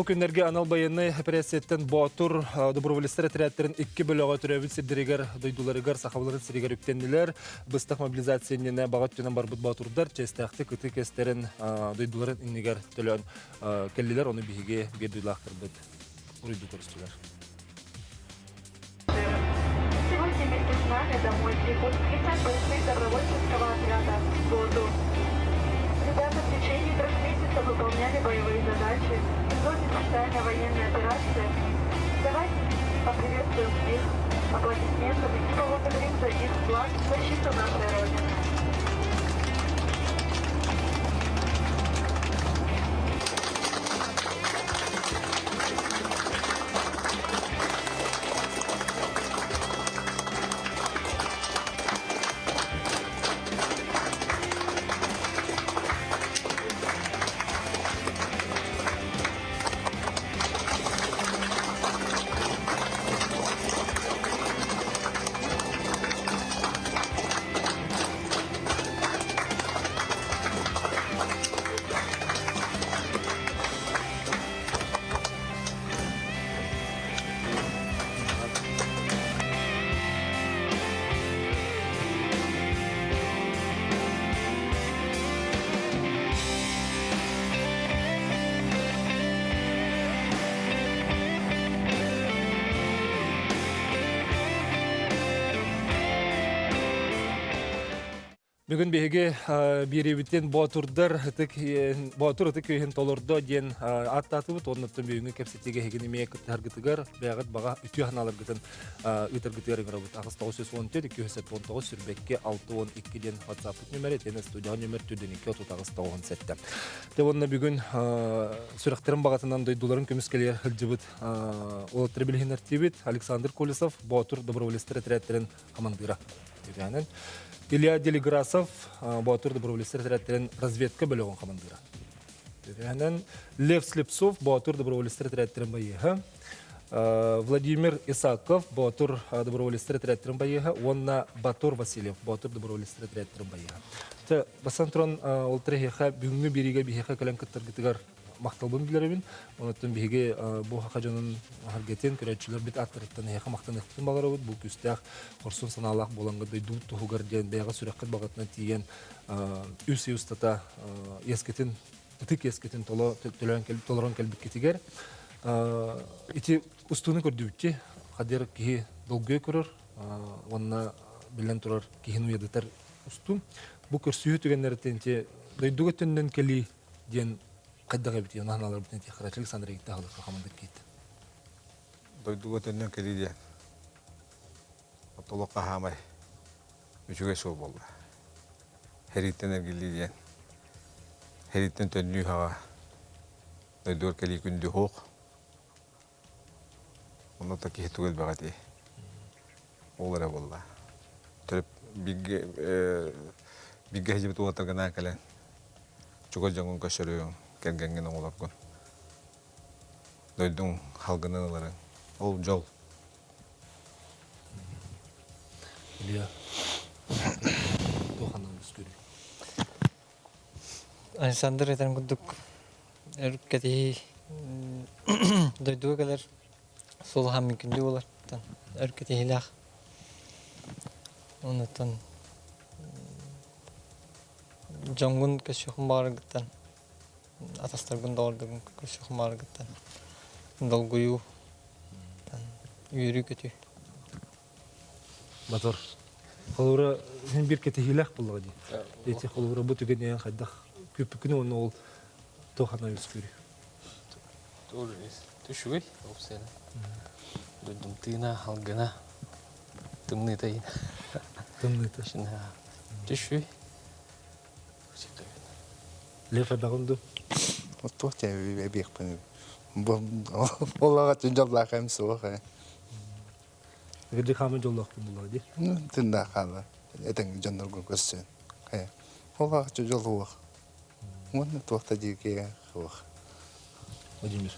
Bu günlerge anal bayanı presidentin Batur dobrovolistler tiyatırın 2 bölüğü türevi sirdiriger duydularıgar sahavların siriger üptendiler. Bıstak mobilizasyonuna bağıt dönem barbut Baturdar çestakti kıtı kesterin duyduların inniger tölön kelliler onu bihige bir duylaqtır bit. Uruydu görüstüler. Сегодня вместе с нами домой прибудут 50 бойцов добровольческого отряда «Воду». Ребята в течение 3 месяцев выполняли боевые задачи в зоне специальной военной операции. Давайте поприветствуем их аплодисментами и поблагодарим за их вклад в защиту нашей Родины. Bugün bihige biribitten Batur ıtık köyün tolurdu diyen attatı bit onunla büyüğünü kepsetege hegini meye kıttı hargıtıgar beğat bağa ütü hanalar gıtın ıtırgıtı yarın rabıt. Ağız 914 219 sürbekke 612 diyen WhatsApp numara tene studiya numara tüdün 2 30 ağız 917. De onunla bugün süreklerin bağıtından doyduların kömüskeler hılcıbıt olatırı bilhinler tibit Aleksandr Kolisov Batur Dobrovolistler Tretlerin hamandıra. Yani Илья Делиграсов, Batur Добровольстер тирәттерен разведка бөлөгөн командира. Янан Лев Слепцов, Batur Добровольстер тирәттерен байыга. Владимир Исаков, Batur Добровольстер тирәттерен байыга. Онна Батур Васильев, Batur Добровольстер тирәттерен байыга. Та басантрон ултреха бүгүнгү бириге бихека калан кыттыргытыгар макталбын билеребин. Онотун биге бу хакажанын харгетен көрөчүлөр бит аттырыттан яка мактаныктын багарабыт. Бу күстәк корсун саналак болгонго дөйдү тугугар ден бага сүрөккөт багатына тиген үсү устата ескетин тик ескетин толорон келбик кетигер. Ити устуны көрдүбүтти. Кадер ки долгой көрөр. Онна билен турар кихин уядытар устун. Бу көрсүһү түгеннерден дөйдүгө төндөн кели ден Кайдага бит яналар бит тихрат Александр Игтагыл командир кит. Дойдуга төннөн келиде. Отолокка хамай. Үчүгө суу болду. Хериттен эргилиден. Хериттен төннү хава. Дойдуга кели күндү хок. Онда таки хетугел багати. Олара болду. Төрөп бигге хежибет отагана кален. Чугал жангон кашырыйын. Кәнгәнгән олапкан. Дойдың халгыналары. Ол жол. Илья. Тоханан үскүрү. Александр этен күдүк. Өркәти дойдуга келер. Сол һәм мөмкинлеге булар. Өркәти хилах. Онтан жангын кешхым баргыттан. Атастаргын дордугун көшүк маргыттан. Долгую. Үйрү көтү. Батыр. Холура сен бир кете хилах булга ди. Эти холура бу түгенен хайдах көпүкүнө ол тохана үскүрү. Тоже түшүгөл опсена. Дудум тына халгана. Тымны тайын. Тымны та. Шина. Түшү. Лефа дагынды. Вот то я бег по Олага тунжалла хам суха. Геди хамы жоллок булга ди. Ну тында кала. Этен жандыргын көссөн. Олага тунжалла. Вот то тадике хох. Владимир,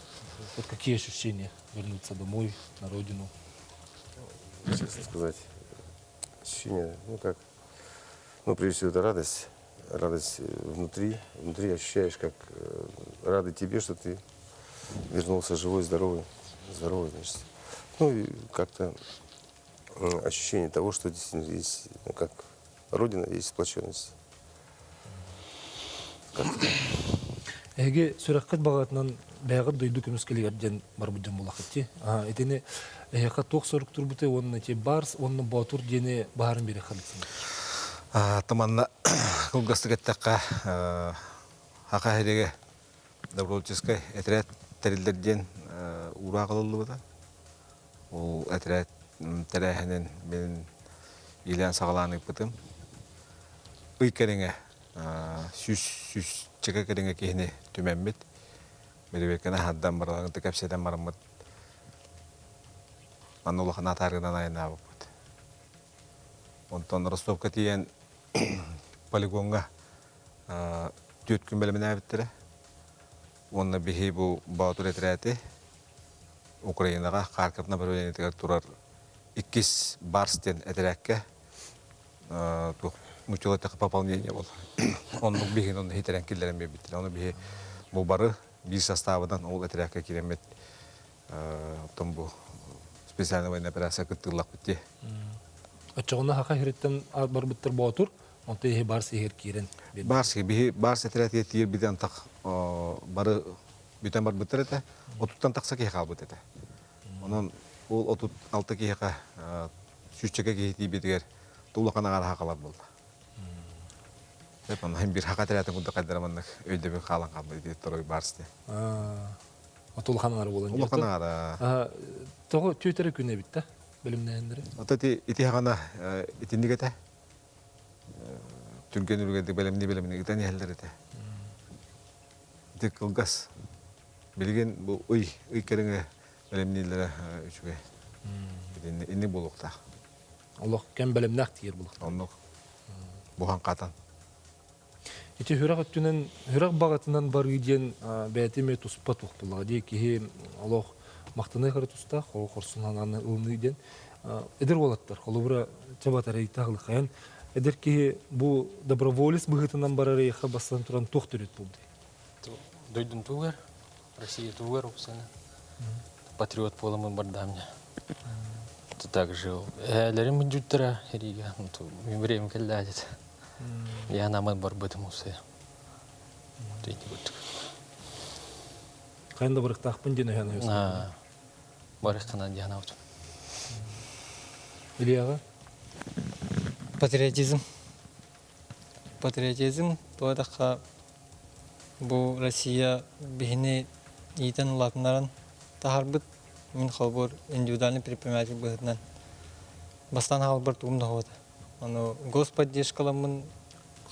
вот какие ощущения вернуться домой, на родину? Честно сказать, ощущение, прежде всего, это радость внутри ощущаешь, как рады тебе, что ты вернулся живой, здоровый. Здоровый, значит. Ну и как-то ощущение того, что действительно есть, ну, как Родина, есть сплоченность. Эге сүрәккәт багатынан бәгы дойду көмөс келгән бар будан булакты. Этене эһә ток сорык турбуты онны те барс, онны батур дене барын бере халсын. Таманна кылгастыгаттакка хака хереге добровольческий отряд терилдерден ура кылылды. Ол отряд терәһенен мен илән сагаланып битем. Уйкереңе сүз чеке кереңе кехне төмәмбет. Беребеккән хаддан барган тәкәпсәдән бармыт. Манулыгына тарыгынан айна бут. Онтон Ростовка тиен полигонга 4 күн белеменә биттере. Онны бихи бу батур отряды Украинага Харьков направлениедә турар 2 барстен отрядка мучулата пополнение бол. Онны бихи онны хитерен киллерен биттере. Онны бихи бу бары bir составыдан ол отрядка киремет. Том бу специальная военная операция кыттылак битте. Ачыгына хака хиреттен бар биттер батур, онты эһе барс эһер кирен. Барс отряд етир биден так бары бүтән бар биттер эте. Отуттан такса ки халбыт эте. Онон ол отут алты киһка сүзчеге киһи битер тулаканага хакалар булды. Деп аны бир хакат отрядын кудда кайдараманнык өйдөбү халан калды деп торой барсты. Отулханар болон. Улаканага Того түйтере күнө битте. Билимнендер. Отати итихана итиндигете түнген үргенди белемни итен ялдырыты. Дик кылгас билген бу уй кереңе белемнилер үчүгө. Инни болукта. Аллах кем белемнак тиер булак. Оннук бухан катан. Ити хүрак өттүнен хүрак багатынан бар иден бәтиме туспат уктула ди ки Аллах мактаны кыры туста хол корсунан аны ылны иден эдер болаттар. Холубра чабатары тагылкан эдер ки бу доброволец быгытынан барар яха бастан туран тохтырыт булды. Дойдун тугар, Россия тугар опсана. Патриот поламын бардамня. То также элерим жуттара херига, то время келдадет. Я наман бар бытым усе. Дейди бут. Кайында барык тахпын дене хана. Барык кана дианаут. Илияга Патриотизм. Патриотизм тодака бу Россия бихне итен латнарын тахарбыт мин халбор индивидуальный предприниматель быһытнан бастан халбар тугумда хот. Аны господдержкаламын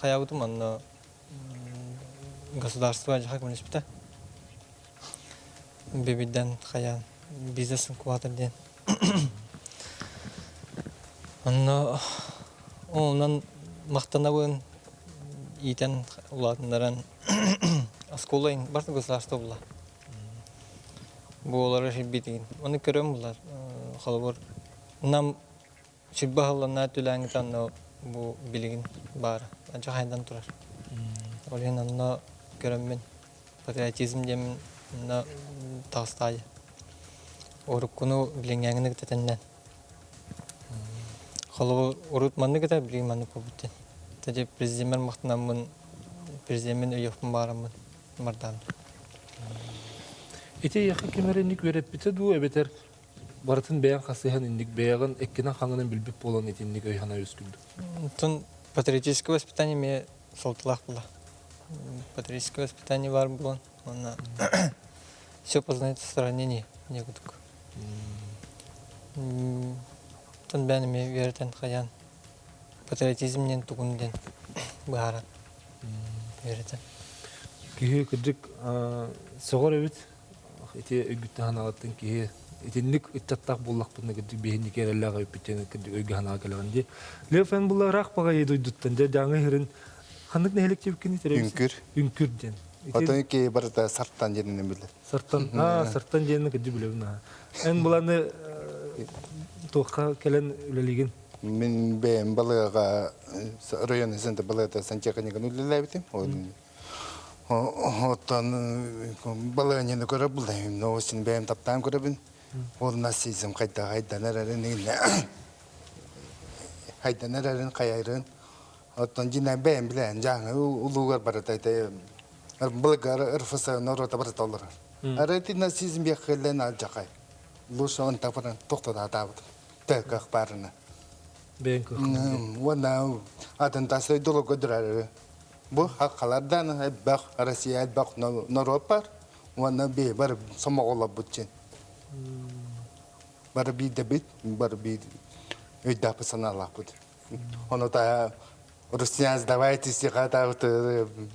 хаябытым аны государство жак муниципалитет бебиден хая бизнесин квадрден. Аны онан мактанабын итен улатындаран асколайн барты государство була. Бу олары шибитин. Аны көрөм булар. Халбар нам шиббахаллана түләңтан бу билигин бар. Анча хайдан турар. Олен анна көрөммен патриотизм дем на тастай. Орукуну билингәнгне тетеннән. Халбар урут манны гыта билиманы побуттен. Таҗи президент мактанамын. Президент өйөпмөн барамын. Мардан. Ити яха кемеренник береп бите ду эбетер бартын бәян хасыхан индик бәягын эккенен хаңынан билбек болон итинник өйхана өскүлдү. Тон патриотическое воспитание мне солтлах было. Патриотическое воспитание var было. Она все познает в стороне не гудок. Тон бәне ме вертен хаян. Патриотизм нен тугунден бара. Вертен. Кие кыдык согор эбит ити өгүттө ханалаттын кие итинник иттаттак боллакпын кыдык бехинник эреллага өпүттен кыдык өгү ханага келгенди. Лефен буларак бага едойдуттан да жаңы хирин хандык нехелек чепкини теребис. Үңкүрден. Отон ки барда сарттан жеринен билет. Сарттан сарттан жерини кыдык билебин. Эн буланы тоққа келен үлелеген. Мен бәйім балыға район езінде балыға санчаға неген үлеләбітім. Оттан баланины көрө булайм, но осин бэм таптан көрөбүн. Ол насизм хайданарарын хайданарарын кайырын. Оттан жина бэм билен жаңы улугар баратайта. Булгар ырфыса норота бараталар. Арати насизм бехлен алжакай. Лушон тапаран токтода табыт. Тэках барына. Бен көх. Вона атентасы долго көдөрөр. Бу хакалардан бак Россия бак Европа. Вона бе бар самогола бутчен. Бар би дебит, бар би өйдә пасанала бут. Оны та Россия сдавайте сигата вот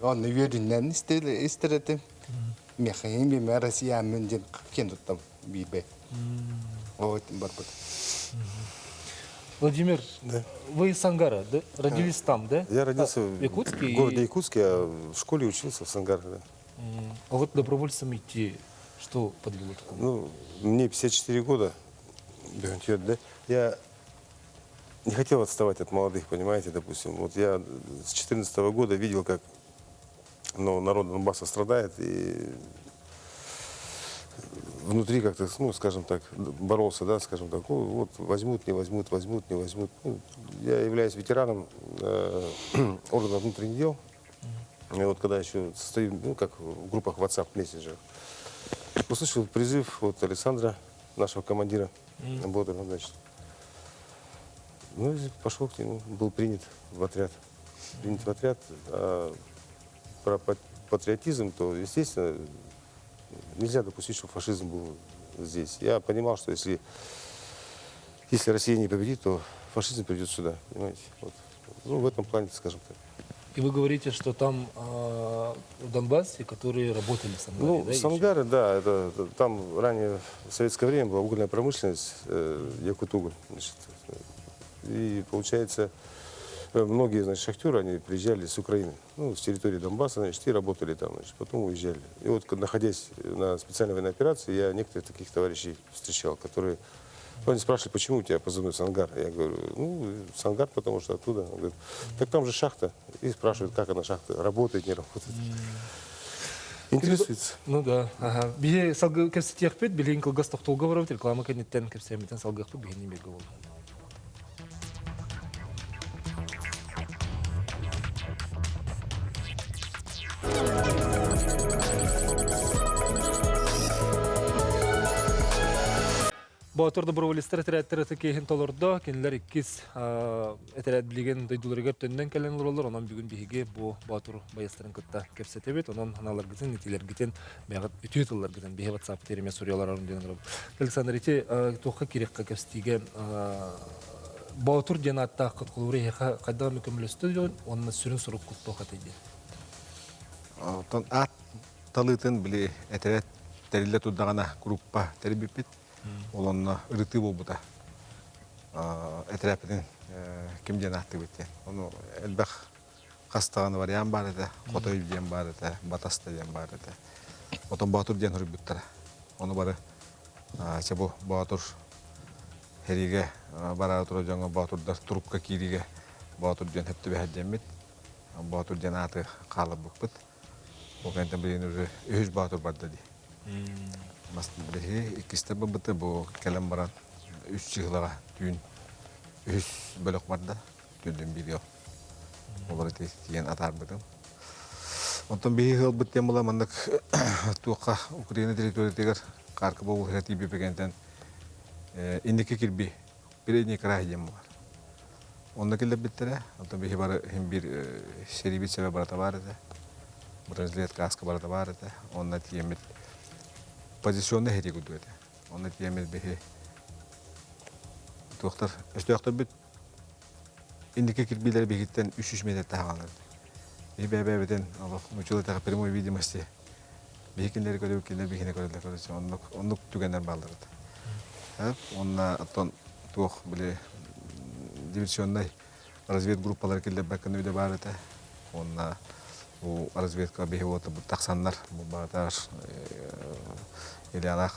он юринен истерете. Мехаим би Россия мен кенду там бибе. Вот бар бут. Владимир, вы из Сангара, да? Родились там, да? Я родился в Якутске. в городе Якутске, а в школе учился в Сангаре. Да. А вот добровольцем идти, что подвело такому? Ну, мне 54 года, да? Я не хотел отставать от молодых, понимаете, допустим. Вот я с 14 года видел, как народ Донбасса страдает, и внутри как-то, ну, скажем так, боролся, да, скажем так, ну, вот возьмут, не возьмут, возьмут, не возьмут. Ну, я являюсь ветераном органов внутренних дел. И вот когда еще стою, ну, как в группах WhatsApp, мессенджерах, услышал призыв от Александра, нашего командира, Ботова, значит. Ну, и пошел к нему, был принят в отряд. Принят в отряд. А про патриотизм, то, естественно, нельзя допустить, что фашизм был здесь. Я понимал, что если Россия не победит, то фашизм придет сюда, понимаете. Вот. Ну, в этом плане, скажем так. И вы говорите, что там в Донбассе, которые работали в Сангаре, Ну, да? Сангары, да, там ранее в советское время была угольная промышленность, Якутуголь. Значит, и получается, многие, значит, шахтеры, они приезжали с Украины, ну, с территории Донбасса, значит, и работали там, значит, потом уезжали. И вот, находясь на специальной военной операции, я некоторых таких товарищей встречал, которые, ну, они спрашивали, почему у тебя позывной Сангар? Я говорю, ну, Сангар, потому что оттуда. Он говорит, так там же шахта. И спрашивают, как она шахта, работает, не работает. Интересуется. Ну да. Ага. Бие салгы кепсе тиякпет, билейн кылгас токтолга барабыт, реклама кенеттен кепсемитен салгыхпы бие немеге болду. Батыр доброволецтер этерәттер кейин толордо, кенлер 2 этерәт билеген дойдуларга төндән кәлән роллар, онан бүген биһиге бу батыр баястырын кытта кепсетебет, онан аналар гитен нитилер гитен бягат ütütылар гитен бихе WhatsApp тереме сориялар арындын. Александр ите тохка кирекка кепстиген батыр жанатта кыткылуры кайда мөкмөлөстү, онна сүрүн сурук куттока тейди. Тон ат талытын биле этерет териле тудагана группа тербипит. Олонна ырыты болбута. Этерапитин ким жанатты битте. Ону элбек кастаганы вариант бар эте, котой ден бар эте, батаста ден бар эте. Отон батур ден хүрбүттер. Ону бары чабу батур хериге бара туру жаңа батурдар трубка кириге батур ден хепти бехдемит. Батур жанаты калып буппут. Огентен билен уже 3 батур барды ди. Mas behi ikiste babıtı bu kelem baran 3 yılaga tün 3 bölük vardı tündün bir yok. Oları tiyen atar bıdım. Ondan behi hıl bıttım bula mandık tuğka Ukrayna direktörü tegar karkı boğul herati bir pekenten indiki kirbi bir eni karahiyem var. Onda kille bittere ondan behi bara hem bir şeribi sebe barata vardı. Braziliyat kaskı barata vardı. Onda tiyemet pozisyonda hedi güdüydü. Onu diyemez behi. Doktor, işte doktor bit indiki kirbiler behitten 300 metre tahalanır. Bir bebeden Allah muçulu tağı primo видимости. Behikinleri göre ülkeler behine göreler görüyorsun. Onluk tükenler bağlardı. Hep onunla aton tuğ bile divisyonda развед группалар келіп бәкін өйде бар еді. Онна bu разведка behi oldu bu taksanlar bu bağlar yani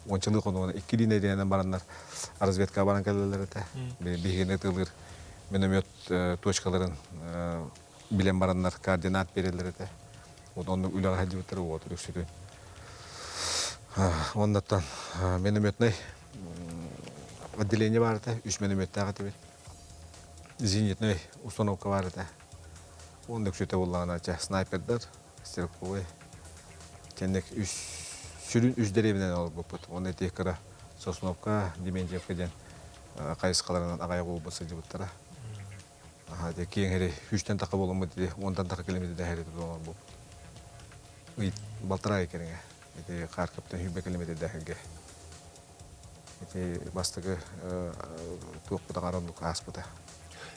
onçılık onu 2 dine diyenen baranlar разведка baran gelirler ete behine tılır minомет точкаларын bilen baranlar koordinat verirler ete Вот он үләгә хәдди битер вот үксүтү. Оннан минометный отделение бар да, 3 минометтагы тибет. Зенитный установка бар да. Он үксүтө булган снайпердер, стрелковый. Кенек 3 сүрүн 3 деревнен алып бопут. Оны текара Сосновка, Дементьевка ден кайыскаларынан агай болбасы жибыттара. Де кеңери 3тен такы болуму dedi, 10тан такы километр да хәрәт болган бу. Балтырай кереңе. Эти Харьковтан 100 километр да хәгә. Эти бастыгы туып тагарындык аспыта.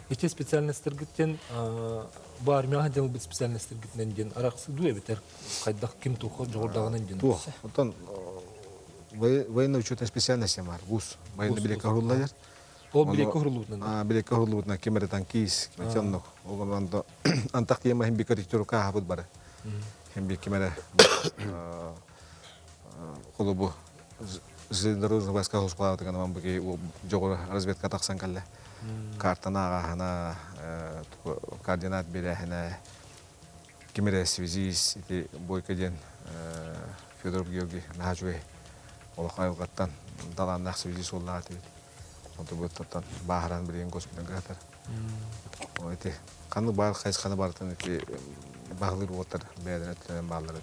Эти специальностьтер гиттен бу армияга ден бу специальностьтер гиттен ден араксы дуе бетер кайдак ким тухо жогордагынан ден. Ту, онтон военный учетная специальность бар. ВУЗ, военный билетка хуруллар. Ол билекке хурулутунан. Билекке хурулутунан кемере танкис, кемечонно. Огондо антак тема хем бикаритурка хабыт бар. Хем бикемере клубу Железнодорожный войска хоспиталя деген ман бики жогору разведка таксан калле. Картана ана координат берехне кемере связист эти бойкаден Федор Георгий Нахачуе Олахайлгаттан даланнах связист оллаты. Онто боттан бахаран билген госпиталга катар. Эти каны бар кайсы каны бартын эти баглыр отыр бәдәрәтләр баллары.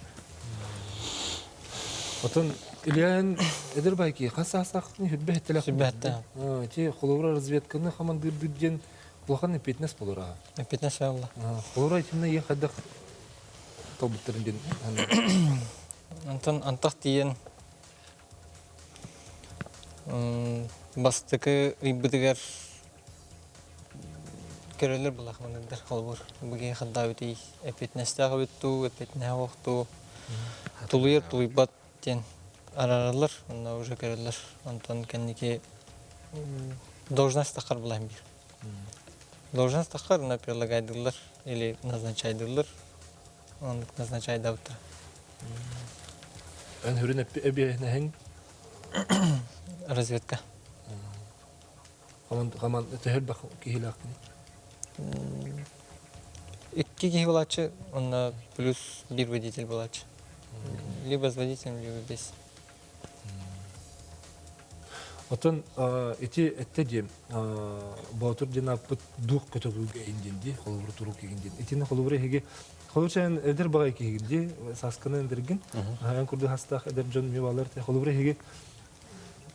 Отон Ильян Эдербайки хасасакны хүббәттеләр. Хүббәттә. Те холовра разведканы хаман дирден булган 15 булыра. 15 алла. Холовра итемне я хадак тобуттырден. Антон антах тиен бастыкы рибдигер керелер булах менендер холбур. Буге хадда бити 15 тагы битту, 15 вакту. Тулуер туйбат тен араралар, анда уже керелер. Антон кенники должность тахар булам бир. Должность тахар на прилагайдылар или назначайдылар. Он назначает автора. Ан хүрен эбиһнеһен Разведка. Хаман төһөр бак кихилакны. Икки кихи булачы, он плюс бир водитель булачы. Либо с водителем, либо без. Отон эти эттеди батур дена пут дух көтөгүгө индинди, холовру турук кегиндин. Этине холовру хеге холовчан эдер багай кегинди, сасканы эндерген. Аян курду хастах эдер жон мевалар те холовру хеге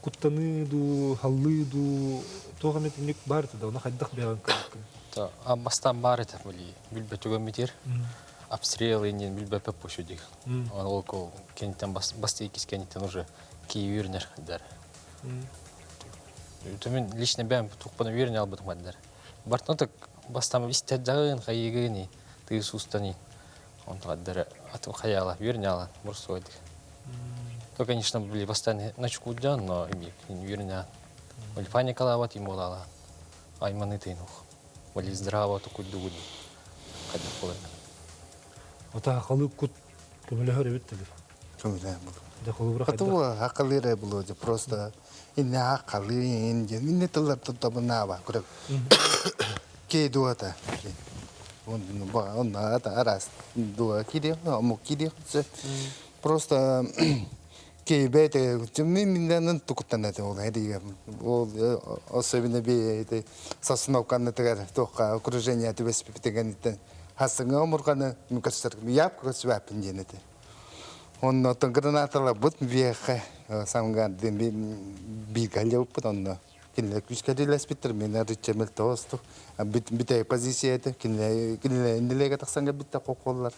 куттаны ду, халлы ду, тогамет ник барты да, она хаддах бяган калкын. Та абастан бар это были билбетуга метер. Обстрелы не билбепе пошудик. Он около кенитен бастейкис кенитен уже киевирнер дар. Төмен лично бәм тукпаны верне албытым маддар. Бартно так бастам истәдәгын хайгыны ты сустани. Он таддар ату хаяла верне ала мурсойдик. То конечно были бастаны начкудан, но ими верне. Вали паникалават ему лала. Айманы тынух. Вали здраво то кудуни. Кадыр полы. Ота халык кут көмөлөр эбеттелер. Көмөлөр бул. Да холовру Катуу акылыра булды просто инна акылы инде минне тылар тутабына ба күрөк. Ке дуата. Он ата арас дуа киде, аму киде. Просто ке бете миннен тукуттанат ол хәдиге. Ол особенно бе эти сосновканы тегәр тока окружение төбеспитеген хасыңа умурганы мукастар яп көсвәпин денете. Он на гранатала бут веха самган бигалев потом кине кускадилас питер меня ричемел тосту бите позиция это кине нелега таксанга битта коколлар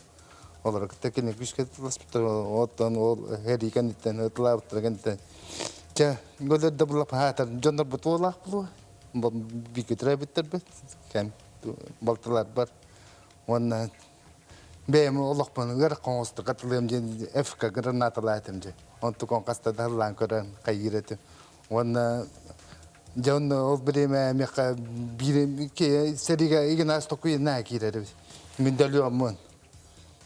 олар кине кускадилас питер оттан ол херикан иттен отлап трагенте ча голер дабла пахатар жондар бутола булу бикетре биттер бит кем балтылар бар он бем олоқпын гөр қоңысты қатылым ден эфка гранаталайтым же. Он тукон қаста даллан көрін қайырет. Он жон ол биреме мека бире ке серига игнас токуй на кирер. Мен далыамын.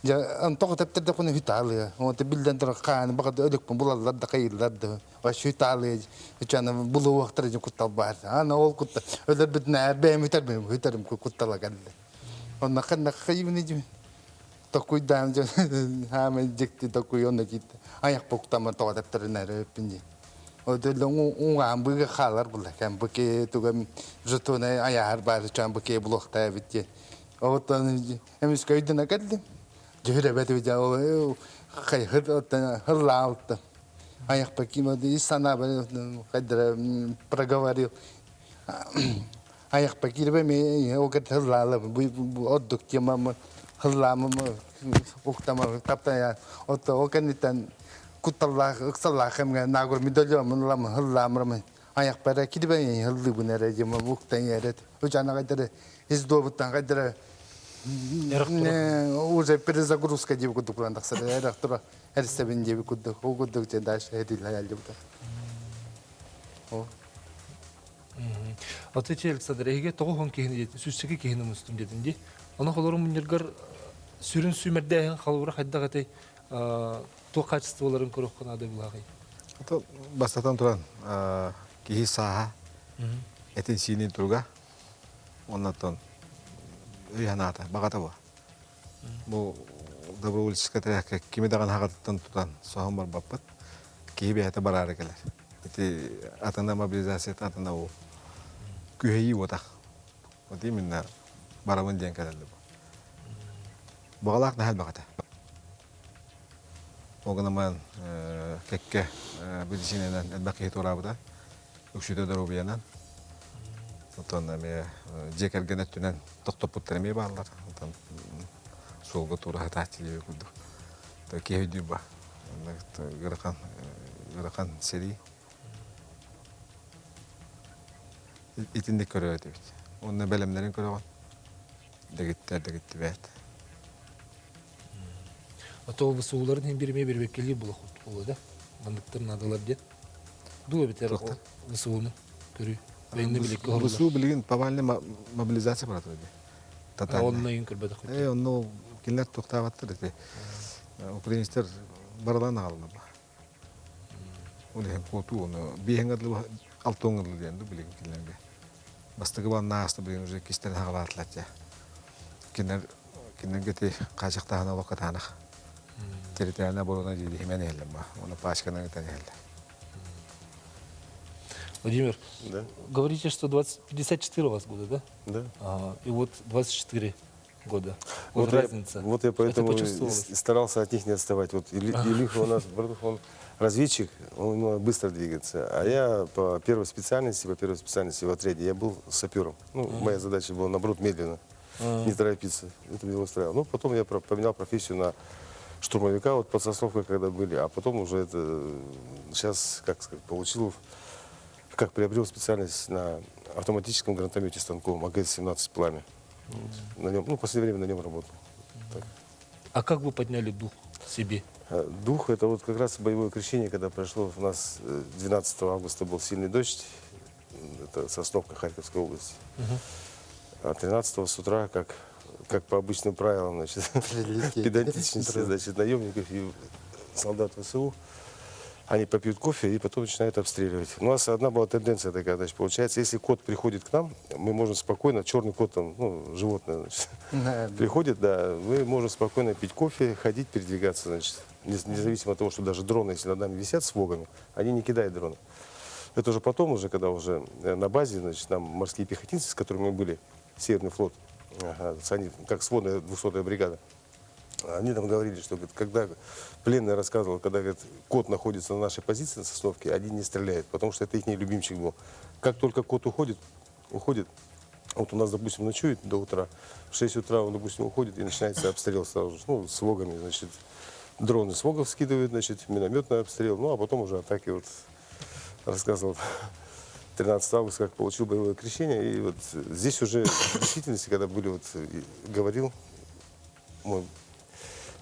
Я ан тоқтап терде куны хиталы. Он те билден тор кан багы өлөкпүн булалар да кайырлар да. Ва хиталы. Ичана булу вактыр же куттал бар. Ана ол кутта. Өлөр битне бем хитербем куттала галды. Он накан кайымны же. такой дан хаме дикти такой он гит аяк поктама тодаптырнары пинди оделон унган быга халар булакан быке тугам жотоне аяр бар чам быке блохта битти отан эмис кайдна кадли жөре бете жао хай хырта хырлаалта аяк пакима ди сана кадра проговорил аяк пакирбе ме окат хырлаала отдук тема хырлама уктама таптая отто оканитан куталлах ыксаллах эмге нагур мидолё мынлам хылламрам аяк пара кидбе хылды бунере жема уктан ярет учана кайдыр издобуттан кайдыр не уже перезагрузка деп кудуклан таксыр эрактура эрсебин деп кудук кудук же дальше эдил аялдыбыта о Отече Александр, эге тоғы хон кехіне жетін, сүстігі кехіне мұстым жетін де. Оны қолырым мұнергар сүрін сүймердәйін қалуыра қайда қатай тоқ качестволарын көріп қанады бұлағай. Ото бастатан туран кихи саха этин синин турга оннатон ыяната багата ба. Бу добровольческая тряхка кими даган хагаттан тутан сохом бар баппат кихи бехата барары келер. Эти атана мобилизация атана о күйеyi отақ. Вот именно барамын ден келелі бұл. Бұғалақ нәхәл бағата. Оғынаман кәкке білісіненен әлбәқи турабыда үкшіді дұрубиянан. Отон жекерген өттінен тоқтап бұттырмей бағалар. Солғы тура тәтілі өкілді. Күйеyi дүй ба. Ғырқан сери. İtindik görüyor dedik. Onun bölümlerini görüyor. Degitти bəyət. Ото бұл суыларын hem біріме бір беккелі бұл құлы да. Мандықтарын адалар дед. Дуа бітер бұл суылыны көрі. Бәйінді білекке Бұл ғырылар. су білген повальный мобилизация барады өйде. Онына ең көрбеді құлы. Оны келер тоқтағаттыр еді. Украинистер баралан ағалына ба. Оны hem қоту, оны бейін ғадылы алтон ғадылы дейінді білген келерге. Бастығы бар нағысты білген уже кестерін ағалатылады я. Кенер гети қашықтағына уақытанық. Территориальная оборона дейді емен елім ба. Оны пашканың етен елді. Владимир, Да, говорите, что 54 у вас года, да? да. И вот 24 года. Вот разница. Вот я поэтому Это почувствовалось. и старался от них не отставать. Вот Илюха у нас, братух, он разведчик, он быстро двигается. А я по первой специальности в отряде, я был сапером. Ну, моя задача была, наоборот, медленно, не торопиться. Это меня устраивало. Ну, потом я поменял профессию на штурмовика, вот под Сосновкой, когда были. А потом уже это, сейчас, как сказать, приобрел специальность на автоматическом гранатомете станковом АГС-17 «Пламя». На нем, ну, в последнее время на нем работал. Так. А как вы подняли дух себе? Дух — это вот как раз боевое крещение, когда прошло у нас 12 августа был сильный дождь, это Сосновка Харьковской области. А 13 с утра, как по обычным правилам, значит, педантичности, значит, наемников и солдат ВСУ, они попьют кофе и потом начинают обстреливать. У нас одна была тенденция такая, значит, получается, если кот приходит к нам, мы можем спокойно, черный кот, там, ну, животное, значит, приходит, да, мы можем спокойно пить кофе, ходить, передвигаться, значит, независимо от того, что даже дроны, если над нами висят с вогами, они не кидают дроны. Это уже потом, когда уже на базе, значит, нам морские пехотинцы, с которыми мы были, Северный флот, они, как сводная 200-я бригада, они там говорили, что когда пленный рассказывал, когда кот находится на нашей позиции на Сосновке, один не стреляет, потому что это их любимчик был. Как только кот уходит, вот у нас, допустим, ночует до утра, в 6 утра он, допустим, уходит и начинается обстрел сразу же, ну, с вогами, значит, дроны с вогов скидывают, значит, минометный обстрел, ну, а потом уже атаки, вот, рассказывал 13 августа, как получил боевое крещение, и вот здесь уже в действительности, когда были, вот, говорил мой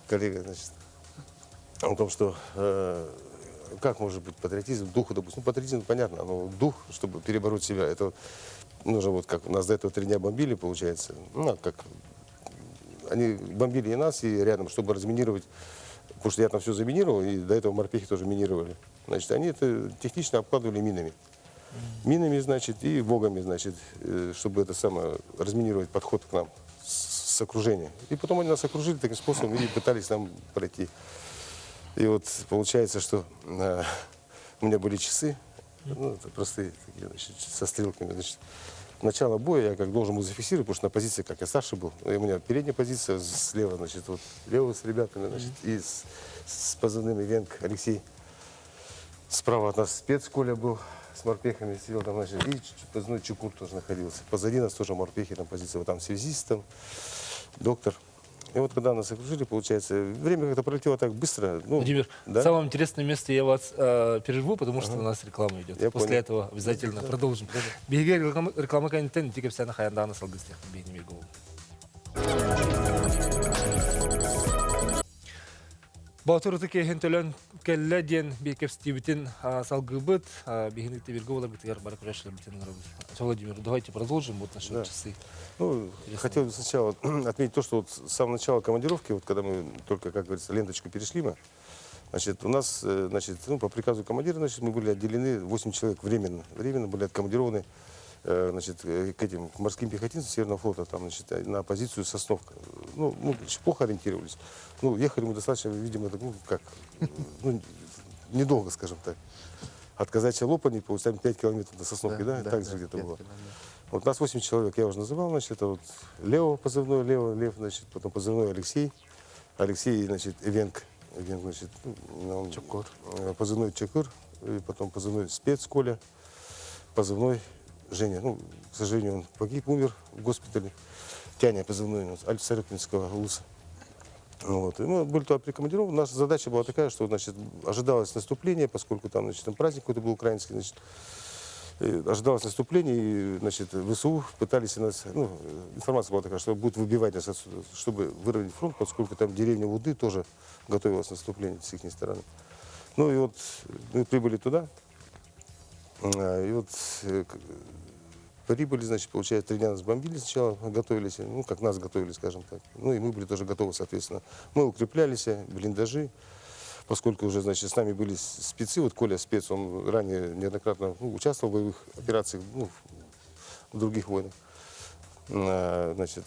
коллега, значит, о том, что как может быть патриотизм, духу, допустим, ну, патриотизм, понятно, но дух, чтобы перебороть себя, это вот, нужно вот как, нас до этого 3 дня бомбили, получается, ну, как, они бомбили и нас, и рядом, чтобы разминировать, потому что я там все заминировал, и до этого морпехи тоже минировали, значит, они это технично обкладывали минами. Минами, значит, и вогами, значит, чтобы это самое, разминировать подход к нам с с окружения. И потом они нас окружили таким способом и пытались нам пройти. И вот получается, что у меня были часы, ну, это простые, такие, значит, со стрелками. Значит, начало боя я как должен был зафиксировать, потому что на позиции, как я старше был, и у меня передняя позиция слева, значит, вот левый с ребятами, значит, и с позывным Ивенк Алексей. Справа от нас спец Коля был, с морпехами сидел там, значит, и позывной Чукур тоже находился. Позади нас тоже морпехи, там позиция, вот там связист, там, доктор. И вот когда нас окружили, получается, время как-то пролетело так быстро. Ну, Владимир, да? самое интересное место я вас переживу, потому что у нас реклама идет. Я После понял. этого обязательно продолжим. Беги реклама канитен, тільки все на хаянда салгыстях. Беги не бегу. Батыры кеһин төлөн келле ден бекепстибитин салгыбыт, бегинекте бирге олар битер бар күрәшләр битен гырыбыз. Владимир, давайте продолжим вот насчет Да. часы. Ну, хотел бы сначала отметить то, что вот с самого начала командировки, вот когда мы только, как говорится, ленточку перешли мы, значит, у нас, значит, ну, по приказу командира, значит, мы были отделены 8 человек временно. Временно были откомандированы, значит, к этим к морским пехотинцам Северного флота, там, значит, на позицию Сосновка. Ну, плохо ориентировались. Ну, ехали мы достаточно, видимо, ну, как, ну, недолго, скажем так. От Казачья Лопани, получаем 5 километров до Сосновки, да? Так же где-то было. Вот нас 8 человек, я уже называл, значит, это вот Лео, позывной Лео, Лев, значит, потом позывной Алексей, значит, Ивенк, значит, ну, Чакур. Позывной Чакур, и потом позывной спец Коля, позывной Женя. Ну, к сожалению, он погиб, умер в госпитале. Тяня позывной у нас, Альф-Царапинского УЛСа. Вот. И мы были туда прикомандированы. Наша задача была такая, что, значит, ожидалось наступление, поскольку там, значит, там праздник какой-то был украинский, значит, ожидалось наступление, и, значит, ВСУ пытались нас, ну, информация была такая, что будут выбивать нас отсюда, чтобы выровнять фронт, поскольку там деревня Вуды тоже готовилась наступление с их стороны. Ну и вот мы прибыли туда, и вот прибыли, значит, получается, 3 дня нас бомбили сначала, готовились, ну, как нас готовили, скажем так. Ну, и мы были тоже готовы, соответственно. Мы укреплялись, блиндажи, поскольку уже, значит, с нами были спецы, вот Коля спец, он ранее неоднократно участвовал в боевых операциях, ну, в других войнах. Значит,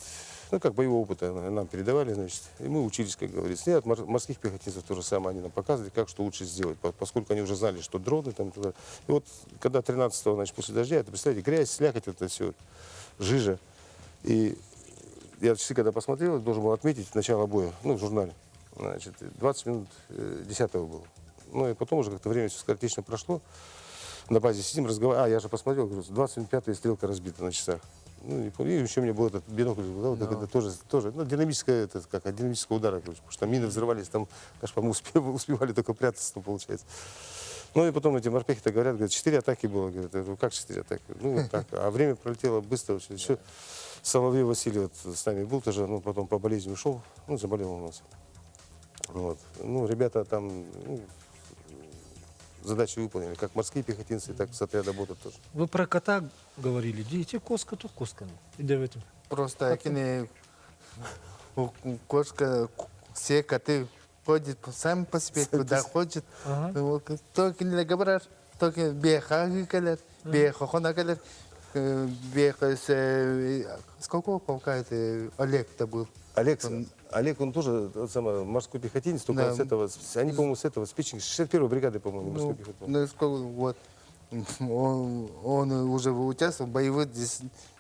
ну, как боевого опыта нам передавали, значит, и мы учились, как говорится. И от морских пехотинцев то же самое они нам показывали, как что лучше сделать, поскольку они уже знали, что дроны там и так далее. И вот, когда 13-го, значит, после дождя, это, представляете, грязь, слякоть, это все, жижа. И я часы, когда посмотрел, должен был отметить начало боя, ну, в журнале. Значит, 20 минут 10-го было. Ну, и потом уже как-то время все скоротечно прошло. На базе сидим, разговариваем. Я же посмотрел, говорю, 20 минут 5-я стрелка разбита на часах. Ну, и еще у меня был этот бинокль, да, вот это тоже, ну, динамическая, это как, от динамического удара, короче, потому что мины взрывались, там, конечно, мы успевали только прятаться, ну, получается. Ну, и потом эти морпехи-то говорят, 4 атаки было, говорят, я говорю, как 4 атаки? Ну, вот так, а время пролетело быстро очень. Еще Соловей Василий вот с нами был тоже, ну, потом по болезни ушел, ну, заболел у нас. Вот. Ну, ребята там, ну, задачи выполнили, как морские пехотинцы, так и с отряда бота тоже. Вы про кота говорили, идите коска, то коска. Иди в этом. Просто акины кошка, все коты ходят сами по себе, куда хочет. Только не говорят, только беха калер, беха хона калер, беха с какого полка это Олег-то был? Олег, он тоже тот самый морской пехотинец, только Да. с этого, они, по-моему, с этого, с Печенги, 61-й бригады, по-моему, морской пехоты. Ну, вот. Он уже участвовал в боевых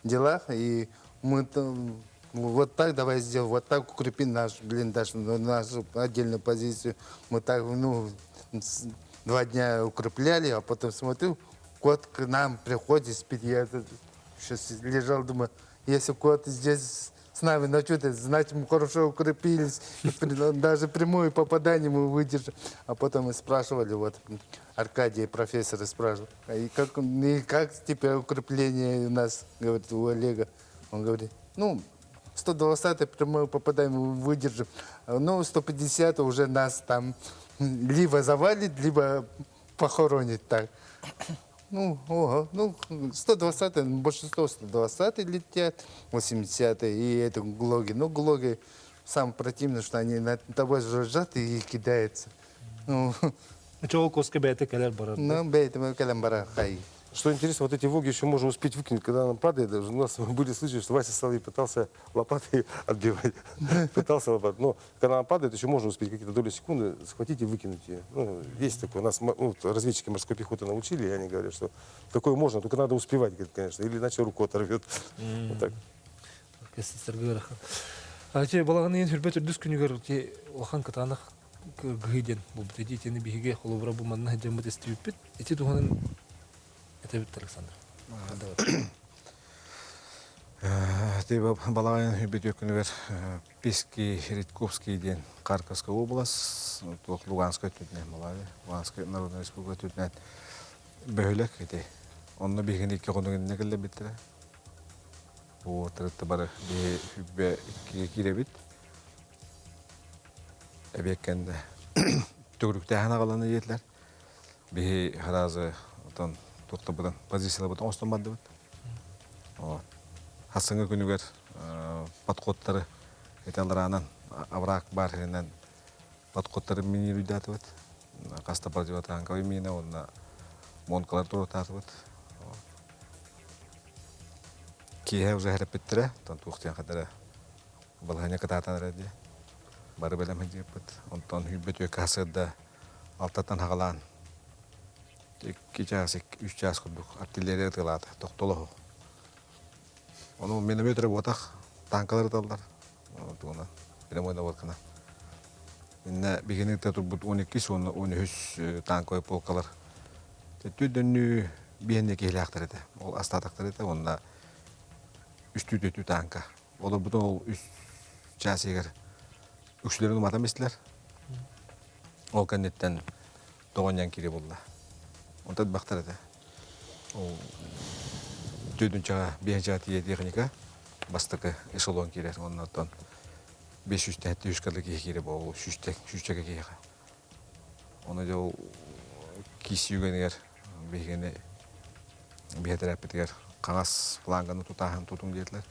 делах, и мы там вот так давай сделаем, вот так укрепим наш блиндаж, нашу отдельную позицию. Мы так, ну, 2 дня укрепляли, а потом смотрю, кот к нам приходит, спит. Я сейчас лежал, думаю, если кот здесь с нами ночует, значит, мы хорошо укрепились, даже прямое попадание мы выдержим. А потом мы спрашивали, вот Аркадий, профессора спрашивал, и как теперь укрепление у нас, говорит, у Олега. Он говорит, ну, 120 прямое попадание мы выдержим, ну, 150 уже нас там либо завалит, либо похоронит так. Ну, 120, большинство 120 летят, 80 и это глоги. Ну, глоги самое противное, что они на тобой жужжат и кидаются. Ну, Чего коска бейте келер барар. бейтем калем бара хай. что интересно, вот эти воги еще можно успеть выкинуть, когда она падает. Даже у нас были случаи, что Вася Соловей пытался лопатой отбивать. Пытался лопатой. Но когда она падает, еще можно успеть какие-то доли секунды схватить и выкинуть ее. Ну, есть такое. Нас разведчики морской пехоты научили, и они говорят, что такое можно, только надо успевать, говорит, конечно, или иначе руку оторвет. Вот так. Те балаганы ен сүрбет үрдүс күнүгөр те охан катанах гыйден бу бити тени биге холобра бу манна жамбы тестиппит эти туханын это бит Александр. Те балаган хүбет өкүнүгөр Пески, Редковский ден Харьковская область, Луганская түтүнө Малави, Луганская народная республика түтүнө бөлөк эти. Онно бигин эки конугун негеле битре. Бу тырытты бары хүббе киребит. Эбеккенде төгүрүктө хана каланы диетлер. Би харазы отон туктабыдан позициялар бутан остон барды бит. Вот. Хасыңы күнүгөр подходтары эталаранан аврак бар энен подходтары минируйдаты бит. Каста противотанковый мина, онна монкалар турутаты бит. Кие уже херпеттире, тон тухтен кадары балганя кататан ради. Бары белем хедиппит. Онтон хүббет өкө хасырда алтаттан хагалан. 2 час, 3 час курдук артиллерия тылады, токтоло. Onu milimetre botak tankaları dallar. Ona benim oyunda bakana. Inne biginlikte turbut 12 sonra 13 tankoy polkalar. Tüdünü bihendeki hilakları da. Ol astatakları da onda üstü tütü tanka. Olur bütün ol üst çasigar. Üçlerini matam istiler. O kannetten doğanyan kiri bulla. Onda baktır da. O Tüdünçağa bihençatiye техника бастыкы эшелон кирер, оннан 500 тәтті үшкірлі кері бол, шүштегі кері. Оны жол кисүйгенігер, бейгені бейхетер әппетігер, қаңас планганы тұтағын тұтың дейділер.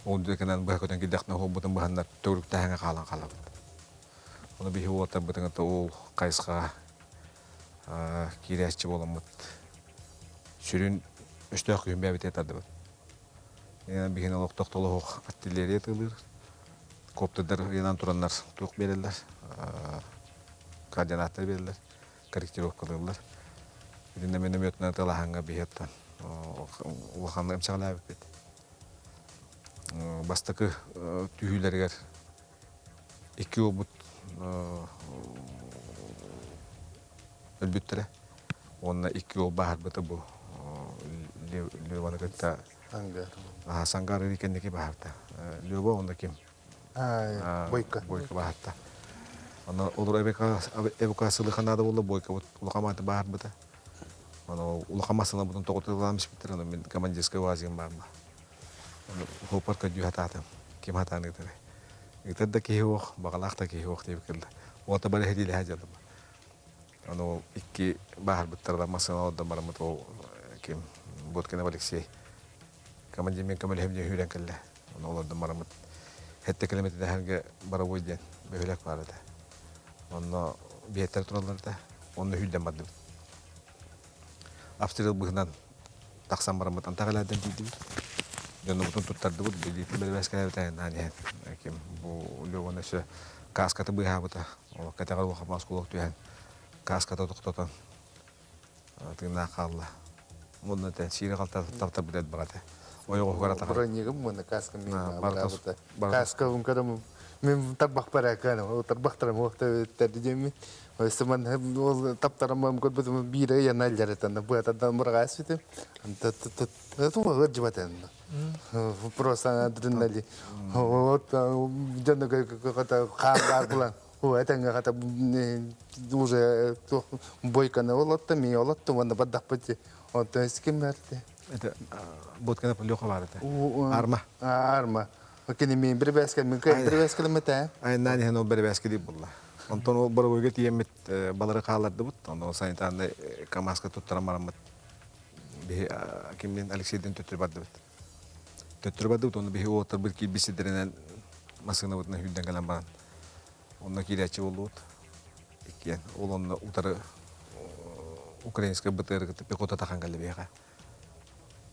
Ол декенен бұға көтен кедіқтің ол бұтын бұғандар төгілікті әңі қалан қалабыд. Оны бейхі олаттар бұтыңыты ол қайысқа кері әшчі боламыд. Сүрін Üstüne kuyum bir biter tadı var. Yani bir genel olarak toktolu artilleriye tığılır. Kopterler yanan turanlar tuğuk verirler. Koordinatlar verirler. Korrektirok kılırlar. Birinde benim yötüne tığılahanga bir yattan. Uğakanlı emçağlar bit. Bastakı tühülerger. 2 obut ölbüttüre. Onunla 2 ol bahar bıtı bu. Lewala kita sanggar ini kan diki bahata. Lewa onda kim? Boyka bahata. Ona olur evokasılı kanada olur boyka ulakamata bahar bata. Ona ulakamasına bunun tokutulanmış bitir ona min kamanjeska vaziyem barma. Hopar ka juhatatam kim hatan gitu. Itu da ki ho bagalakta ki ho tebikilda. O ta bare hedi hajalı. Ona iki bahar bitir da masana o da maramat o kim buat kena balik sih. Kaman jemin kamal hem jehulan kalla. Ona Allah da maramat. Hatta kelimeti de hangi barawujdan behulak vardı. Ona biyeter turallar da onu hüden madde. After buhnan taksan maramat antagalardan dedi. Jangan betul tutardı bu dedi. Böyle başka bir tane hani kim bu lövana şu kaskatı bu ha bu da. O kategori vakit maskuluk tuhan. Kaskatı doktoran. Tinggal kallah. Модно те сире калта таптап билет багата. Ойго карата. Бронега муна каска мен барабыта. Каска ун кадам мен табак паракана, о табактар мохта тадижеми. Ойсман ол таптарам код бу бире я налжаретан бу атадан бургасыты. Анта ту гыжбатан. Просто адреналин. Вот жанга ката хабар булан. О это ката уже бойка на олотта ми олотта ванда баддапти. Вот с кем это? Это вот когда полёха варите. Арма. Арма. Окей, ми бребеска, ми кай бребеска мета. Ай нани хано бребеска ди булла. Онтон ол барбойга тиемет балары каларды бут. Онтон сайынтанда камаска туттара марамат. Би кимден Алексейден төтүрбады бут. Төтүрбады бут, оны би отыр бир кибисидеринен масына бутна хүдден калан баран. Онна кирячы болду бут. Экен, ол онна утары украинская БТР гыты пехота тахан галли беха.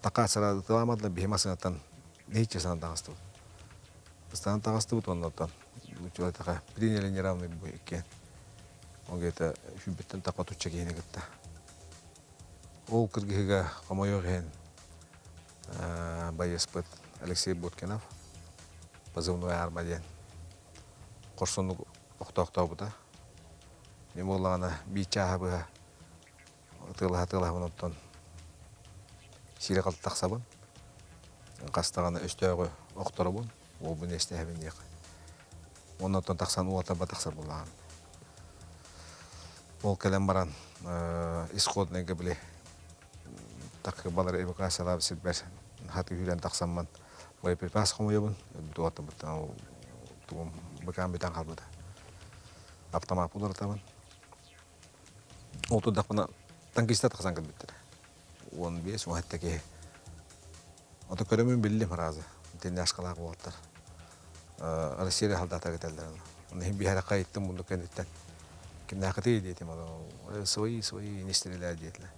Така сара таламадла бихемасынатан нейче сан тагасты. Стан тагасты бут оннотан. Учула така приняли неравный бой экен. Он где-то хүббеттен така туча кейне гытта. Ол кыргыга камайоген боеспыт Алексей Боткинов, позывной Армаден. Корсонну оқтау бұда. Мен олағана бейчаға бұға тылға бұноттан сирі қалды тақсабын. Қастағаны өстөгі оқтары бұн, ол бұн есте әбін деқі. Оннаттан тақсан уата ба тақсар бұлаған. Ол кәлем баран исходный гіблі тақы балар эвакуациялап сілбәр хаты хүлен тақсамман боеприпас қомойыбын. Дуатты бұттан туғым бұқан бетан қалбыды. Автомат бұлар табын. Ол тұдақ бұна танкиста тақсан кілбеттір. 15, 10 әттеке. Оты көрімін білдім разы. Тенде ашқалағы болаттар. Россия халдата кетелдер. Оны бихара қайыттым бұнды кәнеттен. Кімді ақыты дейдім. Свои нестерелер дейділер.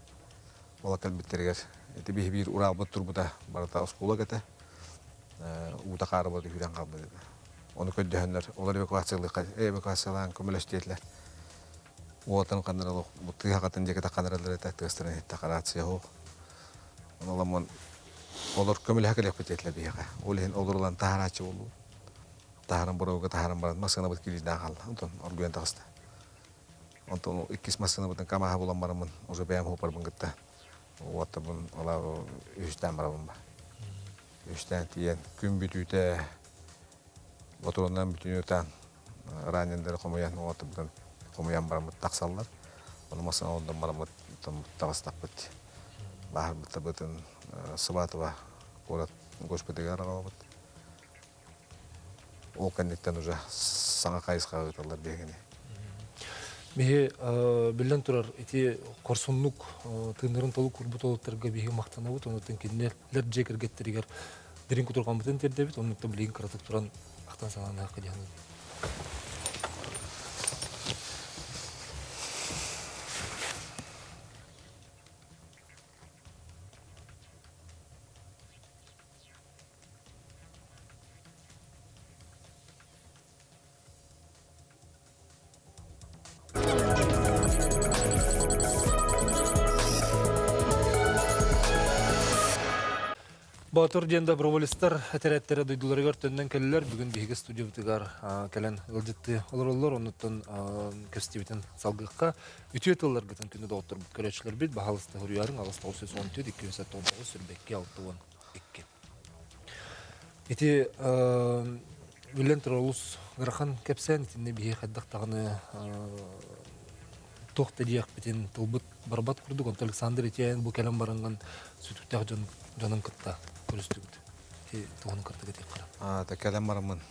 Ола кәлбеттергер. Эти бир урал бұт тұрбыда барата ұскула кәті. Ута қары бұды хүрен қалбы деді. Оны көддіхендер. Олар эвакуациялан көміліш дейділер. Оғатан қандыралы бұттыға қатын декеті қандыралар әті әтігістірін әтті қарация оқ. Олар көмілі әкілек бітетілер бейіға. Олығын оларлан тағарачы болу. Тағарын бұрауға тағарын барады. Масқына бұт келейді ағалды. Онтан оргуен тағысты. Онтан иккес масқына бұтын камаға болан барымын. Уже бәйім хопарбын күтті. Оғатты бұн олар үштен барабын ба. Үштен тиен күн бүтүйті отыруынан бүтін өтен ранендері қомаян оғатты бұтын қомаян барымын тақсалылар. Оны масқына одан барымын тағыстақ бұтты. Bahar betul-betul sebatwa kurat госпиталь аралабыт. Ол кәннеттен уже саңа қайысқа өталар бегіне. Меге білден тұрар, эти корсунлук тыңдырын толы күрбі толыттарға беге мақтана бұд, онытын кеннер жекер кеттерігер дерін күтірған бұтын тердебіт, онытын білеген қыратық тұран ақтан саңан ақы дияны. Батыр денда проволистар әтерәттері дойдуларығар төннен кәлілер бүгін бейгі студия бұтығар кәлін ғылжетті олар оныттан көстебетін салғыққа үтіе тыллар ғытын күні доғыттыр бұт көрәтшілер бет бағалысты ғырыярың алысты 914-219 сүрбекке 6-12. Эти білен тұралыс ғырақан кәпсән етінде бейгі қаддақтағыны тоқты дейек бітен тұлбыт барбат күрдік. Онты Александр етейін бұл кәлім барынған сүтіктәқ жанын күтті. Көрістігіт. Туғын кіртігі тек қара. Кәлем барымын.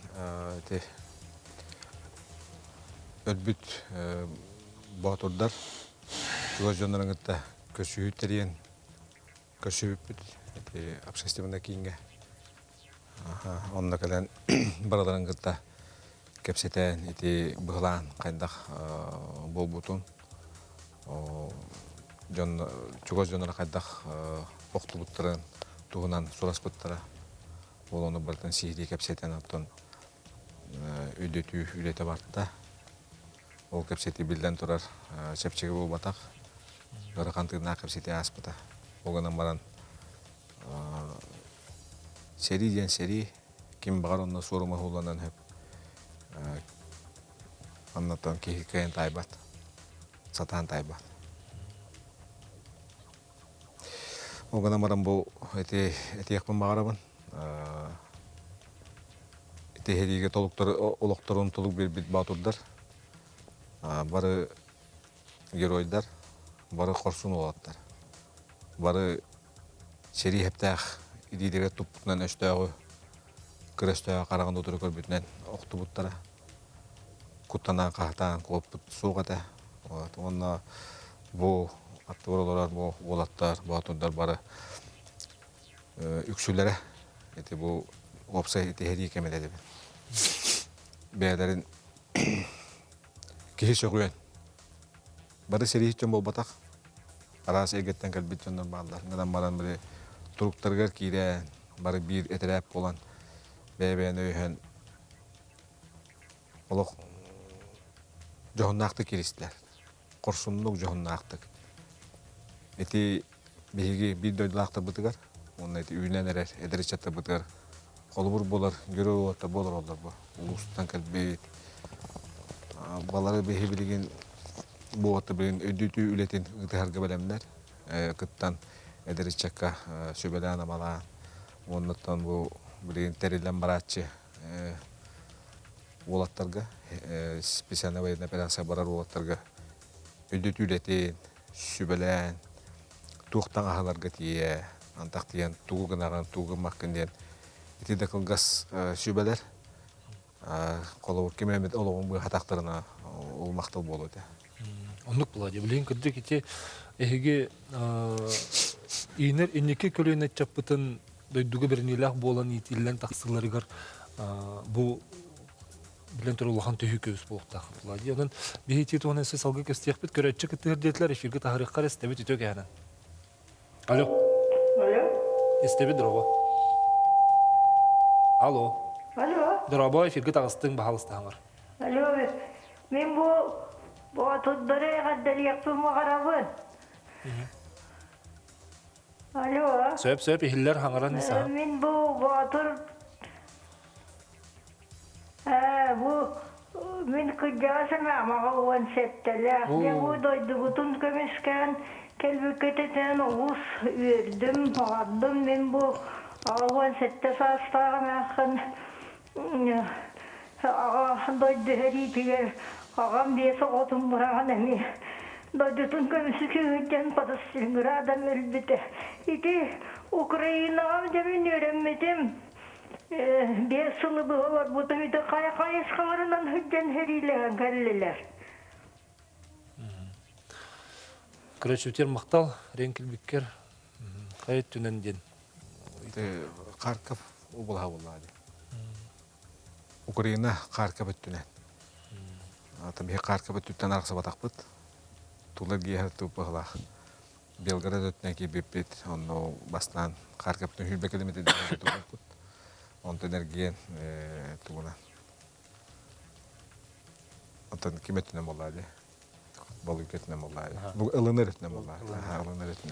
Өлбіт бағытырдар. Жүгіз жонларын күтті көшіүйіттерен көшіүйіппіт. Общественна кейінге. Онында кәлен бараларын күтті кәпсетен бұғылан қайындақ бол бұтын. Жүгіз жонлары қайындақ оқты бұттырын туғынан сұрас бұттыра. Ол оны бұртын сейді кәпсетен аттын үйдеті барды. Ол кәпсеті білден тұрар шәпчегі бұл батақ. Ғырықантығына кәпсеті ас бұта. Оғынан баран сери ден сери кем бағар онына сұрыма ғуланан хөп. Аннаттан кейкайын тайбат. Сатан тайбат. Оғынан баран бұл әтеқпін бағарабын. Әтеғереге олықтарын толық бет батырдар. Бары геройдар, бары қорсын олаттар. Бары сери хептәқ идейдегі тұппытынан өштәғі, кір өштәғі қарағында отыры көрбетінен оқты бұттара. Құттанан қақтан қоп бұт суғата. Онына бұл атты оралар, бұл олаттар, батырдар бары үксілері. Бұл опса әтеғері кемеледі. Бәлерін кехи söküyen. Bari seri hiçten bol batak. Арас эгеттен кэлбит жоннор баалар. Ngadan баран бире туруктаргар кире бары бир этерәп болан бәбәне өйһен олох жоннакты киристер. Корсунлук жоннактык. Эти биги бир дөйлакты бытыгар. Оны эти үйнен эрер, эдеричатты бытыгар. Колбур болар, görөw ата болар олар бу. Улустан кэлбит. Балары биги билген бу аты билген өдөтү үлетин ыгытарга белемдер. Кыттан эдеричакка сөбелана бала. Оннотон бу билген терилен барачы улаттарга специальный военная операция барар улаттарга өдөтү үлетин сөбелен туктан ахаларга тие антактыян тугу гынаган тугу маккенден итиде кылгас сөбелер колобур кемеметологун бу хатактарына ол мактал болот. Онук булади. Билин кырды ките эһиге инер иннеке көлөнөт чаппытын дойдугу бернилах болан итиллен таксыларыгар бу билен турулахан төһүкөс болуктак булади. Онун бихити тонесе салгы көстөкпүт көрөччү кытырдетлер эфирге тарыхкар эстебит үтөк яна. Алло. Алло. Эстебит дроба. Алло. Алло. Дроба эфирге тагыстың бахалыстаңар. Алло. Мен бу атыддары гаддалыяктымы карабын. Алло. Сөп ихиллер хаңаран ниса. Мен бу атыр мен кыджасым амага уан септеле. Мен бу дойдугутун көмескен келбекететен уус үйердім, ағадым. Мен бу уан сетте састағым ақын аға дойду әритігер ағам бесі отын бұраған әме. Дойдутун көмесі күйеттен падастырыңыр адам өлбіті. Ити Украинағам жемен өремметім. Бес сылы бұғылар бұтым еті қайысқаларынан хүджен әрилеген кәлілер. Көрөчүтер мактал ренкилбиккер кайыт түнен ден. Харков убулха булады. Украина Харков түнен. Атам Харков түттен арксы батакпыт. Тулар гер тупыгла. Белгород өтнен кибипит, онно бастан Харковтун хүлбекелемете дегенде он энергия тугуна. Атан киметне болады. Балыкетне болады. Бу ылынырытне болады. Ылынырытне.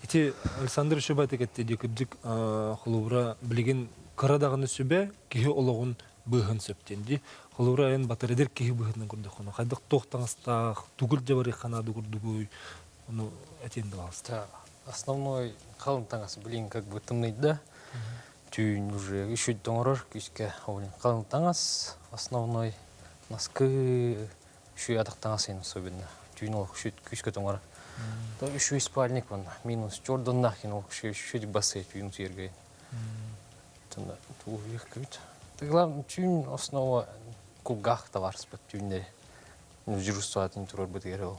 Ити Александр Шубатик этти дикдик холубра билген карадагыны сүбе кихи ологун быгын сөптенди. Холубра эн батаредер кихи быгынын көрдө коно. Кайдык токтаңыста тугул жабары хана дугурдугуй. Ону этенди алста. Основной қалым таңасы білейін как бы тымнайды. Түйін уже үшөйт доңырыр күйіске қалым таңас. Основной наскы үшөй адық таңасы ең особенно. Түйін ол күйіске доңырыр. Үшөй спальник вон минус Джордан нахин ол үшөй басы түйін сүйергейін. Тында туғы үйек көйт. Главное түйін основа кугах товар спад түйіндері. Жүру суатын тұрыр бұдығыр ол.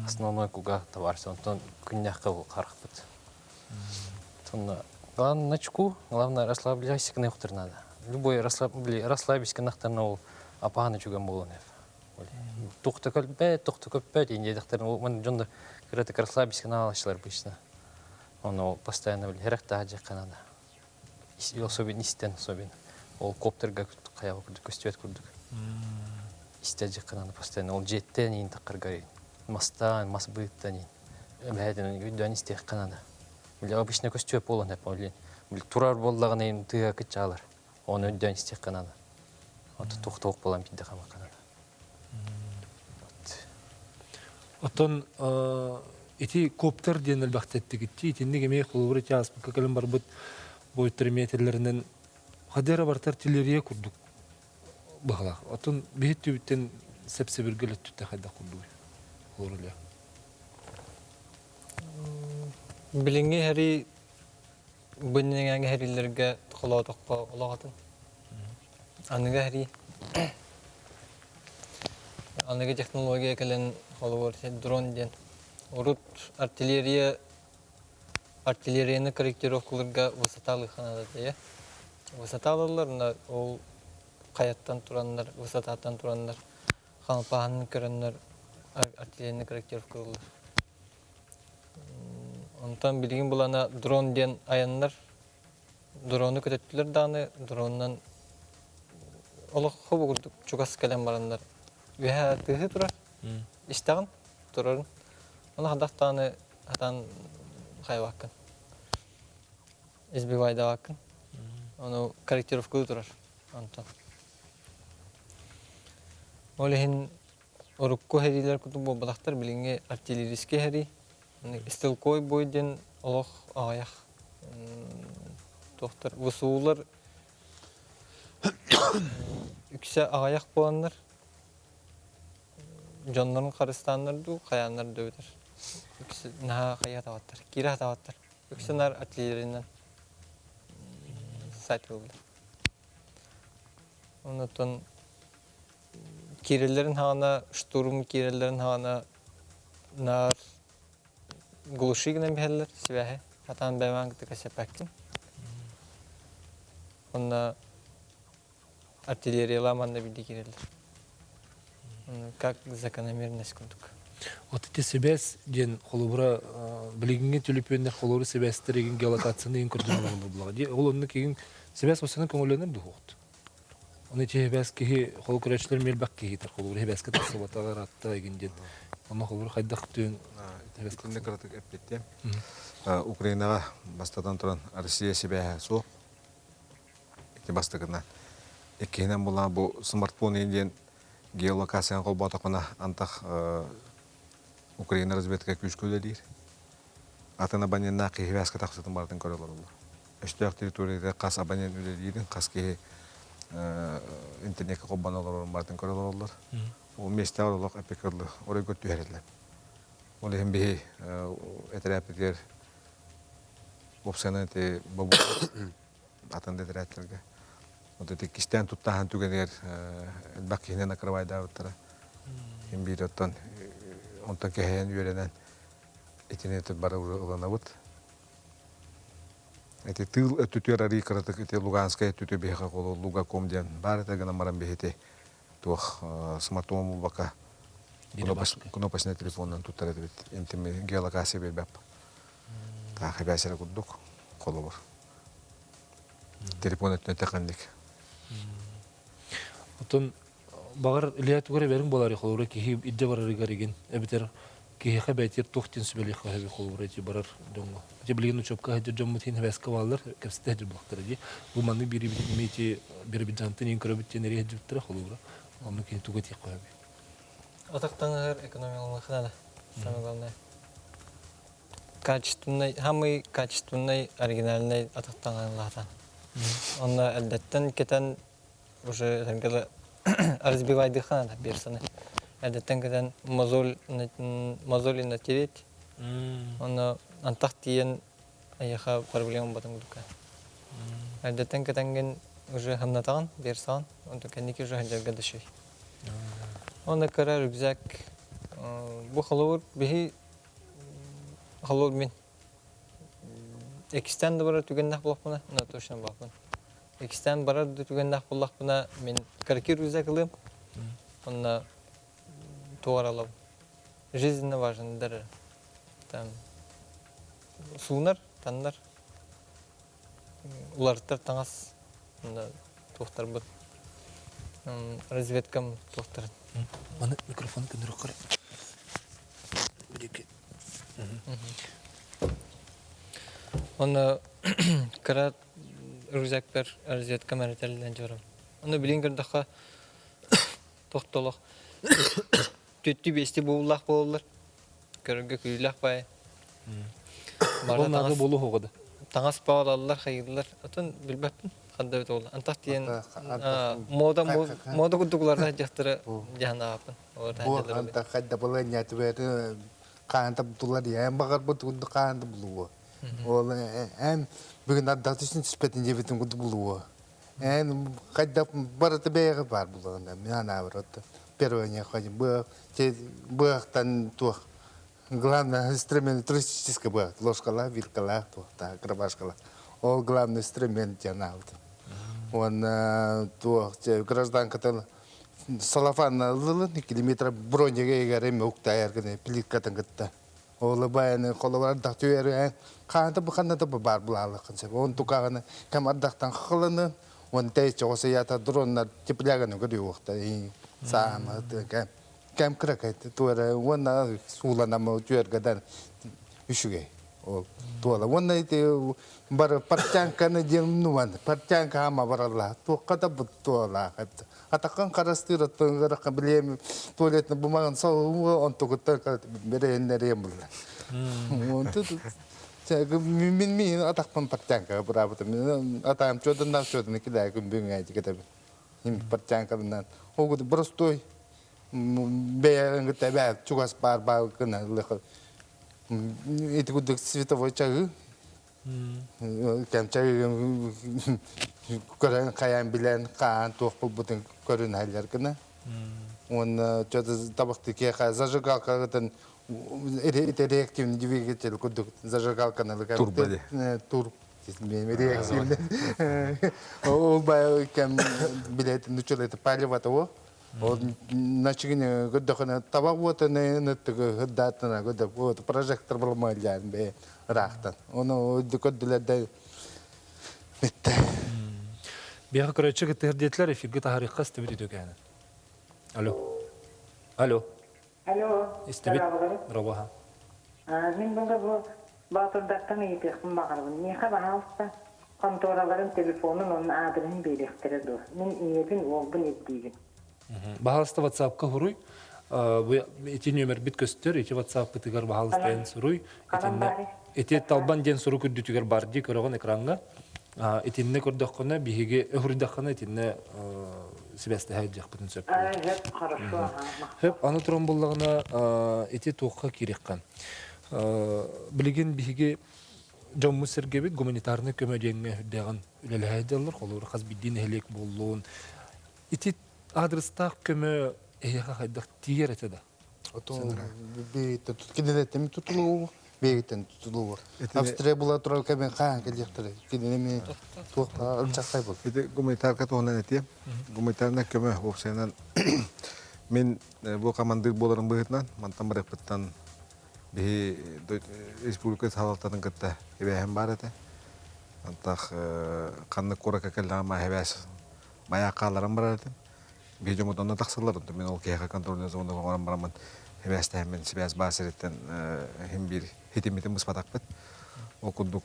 Основной куга товарся, он куньяка был хархпет. Главное начку, главное расслабляйся к нехтер надо. Любой расслабись к нехтер на апаны чугам болонев. Тухта коппет, и не дохтер, он джонда когда-то расслабись к налашлар обычно. Он постоянно херахта аджа канада. Особенно истен особенно. Ол коптер как каял костюет курдук. Истеджа канада постоянно. Ол жеттен ин такаргай. Мастан, масбыттани. Бәден үдән истех Канада. Бил обычный костюм полон деп ойлен. Бил турар болдаган эм тыга кычалар. Оны үдән истех Канада. Аты тук болам бидде хама Канада. Отон ити коптер денел бактетти гитти. Итинне ме холубра час калым барбыт бой терметерлеринен хадера бартар тилерия курдук. Багла. Отон бехеттүтен сепсебергелет түтә хайда курдук. Оруля. Билинге хәри биннең хәриләргә холотыкка олагатын. Аныга хәри. Аныга технология келен холовор дрон ден. Урут артиллерияны корректировкаларга высоталы ханада дия. Высоталылар ол каяттан тураннар, высотаттан тураннар, халпаһын көрәннәр артиллерийный корректировка кылалар. Онтан билген булана дрон ден аяннар дроны көтөттүлөр даны дроннан олох хобугурдук чугас калем барандар. Үһә тыһы турар. Истагын турарын. Оны хадактаны атан хайвакын. Избивайда вакын. Оны корректировка турар. Антон. Олехин орукко херилер куту балактар билинге артиллерийский хери. Стрелкой бойден олох аяк. Доктор высуулар үксе аяк боландар. Жоннорун карыстандар ду, каяндар дөбөтөр. Үксе на кая таваттар, кира таваттар. Үксенар артиллерийнен сайт болду. Онотон кирелерин хана, штурм кирелерин хана нар глушигнен берлер сибәһе. Атан бәмән китә сәпәктин. Онна артиллерия ламанда биди кирелер. Как закономерность кундук. Вот эти себес ден холубра билигинге түлүпөндөр холуру себестереген геолокацияны эң көрдүн булган. Ди олонны кеген себес осына көңүлөнөр ду хот. Оны себес ки хол көрөчлөр мелбак ки тар холуру себеске тасыбатагар атта эгенден. Оны холуру хайдак түн Себескинде кырдык эппетте. Украинага бастадан туран Россия себе су. Эти бастыгына. Экенен була бу смартфон энден геолокацияны колботакына антах Украина разведка күчкөлөр дир. Атана баненна кыйваска таксытын бардын көрөлөр болду. Өчтөк территорияда кас абонент үлелерин каски интернетке колбаналар бардын көрөлөр болду. Ол месте орлок эпикерлы орой көттү herелер. Ол эм би этерапитер опсанаты бабу атан дедерәттерге. Вот эти кистен туттахан түгенер баккине накрывайда уттара. Эм би доттан онтан кеһен үйренен этинете бары уланабыт. Эти тыл өтүтөр ари кырытык эти Луганская өтүтө беха колу Лугаком ден бар тагына маран бехете тох смартфон бака кнопочный телефоннан туттар эдибит. Энтиме геолокация бербеп. Та хабасера кудук колу бар. Телефон өтүнө такандык. Отон багар илият göre берин болар холуру ки идде барар гариген. Эбитер ки хабайтер тохтин сүбели хаби холуру ти барар донго. Ти билген учопка хаҗы жоммутин хабаска балдар кепсте хаҗы блактар ди. Бу манны бири битмети бири битантын инкробиттен ери хаҗы биттер холуру. Аны ки тугати хаби. Атактаңар экономиялык ханада. Самое главное. Качественный, самый качественный, оригинальный атактаңар лата. Он әлдәттән кетен уже тангала разбивайды хана берсаны. Әлдәттән кетен мозоль натереть. Он антах тиен аяха проблема батың дука. Әлдәттән кетенген уже хамнатаган берсан, он кенники уже хәҗәргә дәшей. Он кара рюкзак бу халур бихи халур мин Экстен бара түгеннәк булакмына, на точно бакмын. Экстен бара түгеннәк булакмына мен каркир рюкзак алам. Онна туар алам. Жизненно важен дәр. Там сунар, таннар. Уларттар таңас. Онда тохтар бут. Разведкам тохтар. Мана микрофон көндүрүп кара. Дике. Он кара рюкзактар разведка мәртәлдән җорам. Аны билингердәха тохтолох. Төтти бести буллах буллар. Көргә күйләх бай. Бара болу хогыды. Таңас палалар хайырлар. Атын билбәттен. Хәддә бит ул. Антах тиен мода кудукларда җахтыра җана апын. Бу анта хәддә булган ятыбы каанта булар яң багар бу тунды каанта булуы. Ол эн бүгүн аддатысын спетин жебетин куду булуы. Эн хәддә барыты бәйгә бар булганда. Мен ана барыты. Первое ходим быахтан тух. Главное инструмент туристический быах. Ложкала, вилкала, та грабашкала. Ол главный инструмент җана. Он тух гражданка салафан 2 километр бронеге егерем уктаяр гыне плиткатын гытта. Олы баяны коловар дактуер канта буханна бар булалы кынса. Он тукаганы кам ардактан хылыны, он тейч оса ята дронна тепляганы көрү уакта. Саама кам кракайт туара онна сулана мо туергадан үшүгө. Ол туала онна ите бар партянканы демнуан партянка ама баралла. Туаката буттуала кат. Атакан карастыра тыңгыра билем туалетны бумаган сау он тугутта береннере булла. Он тут мен атакпан партянка брабыта мен атам чодан чодан кидай күн бүгүн кете. Хим партянкадан огуд простой беян гытаба чугас бар кына лыхы. Эти гудок световой чагы. Кемчай көрән каян билен каан тоқпыл бутын көрін хәлләр кына. Он что-то табакты кеха зажигалка гытын реактивный двигатель кудук зажигалка на лыка. Турбоди. Тур. Реактивный. Ол бай кем билет нучул это палево того. Вот начине гудохна табак вот на гдатна гудох вот прожектор был малян бе рахтан. Оны дикоддилерде битте. Бияга көрөчү кеттердетлер эфирге тарихка стебит өтөгәне. Алло. Алло. Алло. Истебит. Робаха. Мен bunga bu Baturdaktan eğitim bakalım. Niye bahalsa kontorların telefonun onun adresini belirtir dur. Men iyedin olgun ettiğin. Бахалста WhatsApp-ка хуруй. Эти номер бит көстөр, эти WhatsApp-ка тигер бахалстайын суруй. Эти талбан ден суру күрдүтүгер бар ди көрөгөн экранга. Этинне көрдөккөне биһиге өһүрдөккөне этинне себесте хайдык бүтүн сөп. Evet, хорошо. Хеп аны туран буллагына эти туакка киреккан. Билген биһиге Жомму Сергебит гуманитарный көмөдеңме деган үлеләһәдәлләр, холур хас биддин элек боллун. Эти адрестах көмө эйга хайдык тигер этеде. Ото би кидетем тутулу бейтен тутулу. Австрия була турал кемен хан келектер. Кидеме туакта алчакай бол. Эти гуманитарка тоонан эти гуманитарный көмө опсенан мен бу командир боларын быгытнан мантан барыптан би республика салаттарын кытта эбэһен бар эте. Антах канны корака келлама хебес маякаларын бар эте. Би жомутонда таксалар мен ол кеха контрольный зонда барам барамын. Хебестә мен себес басырыттан хим бир хитимитим быспатакпыт. Окудук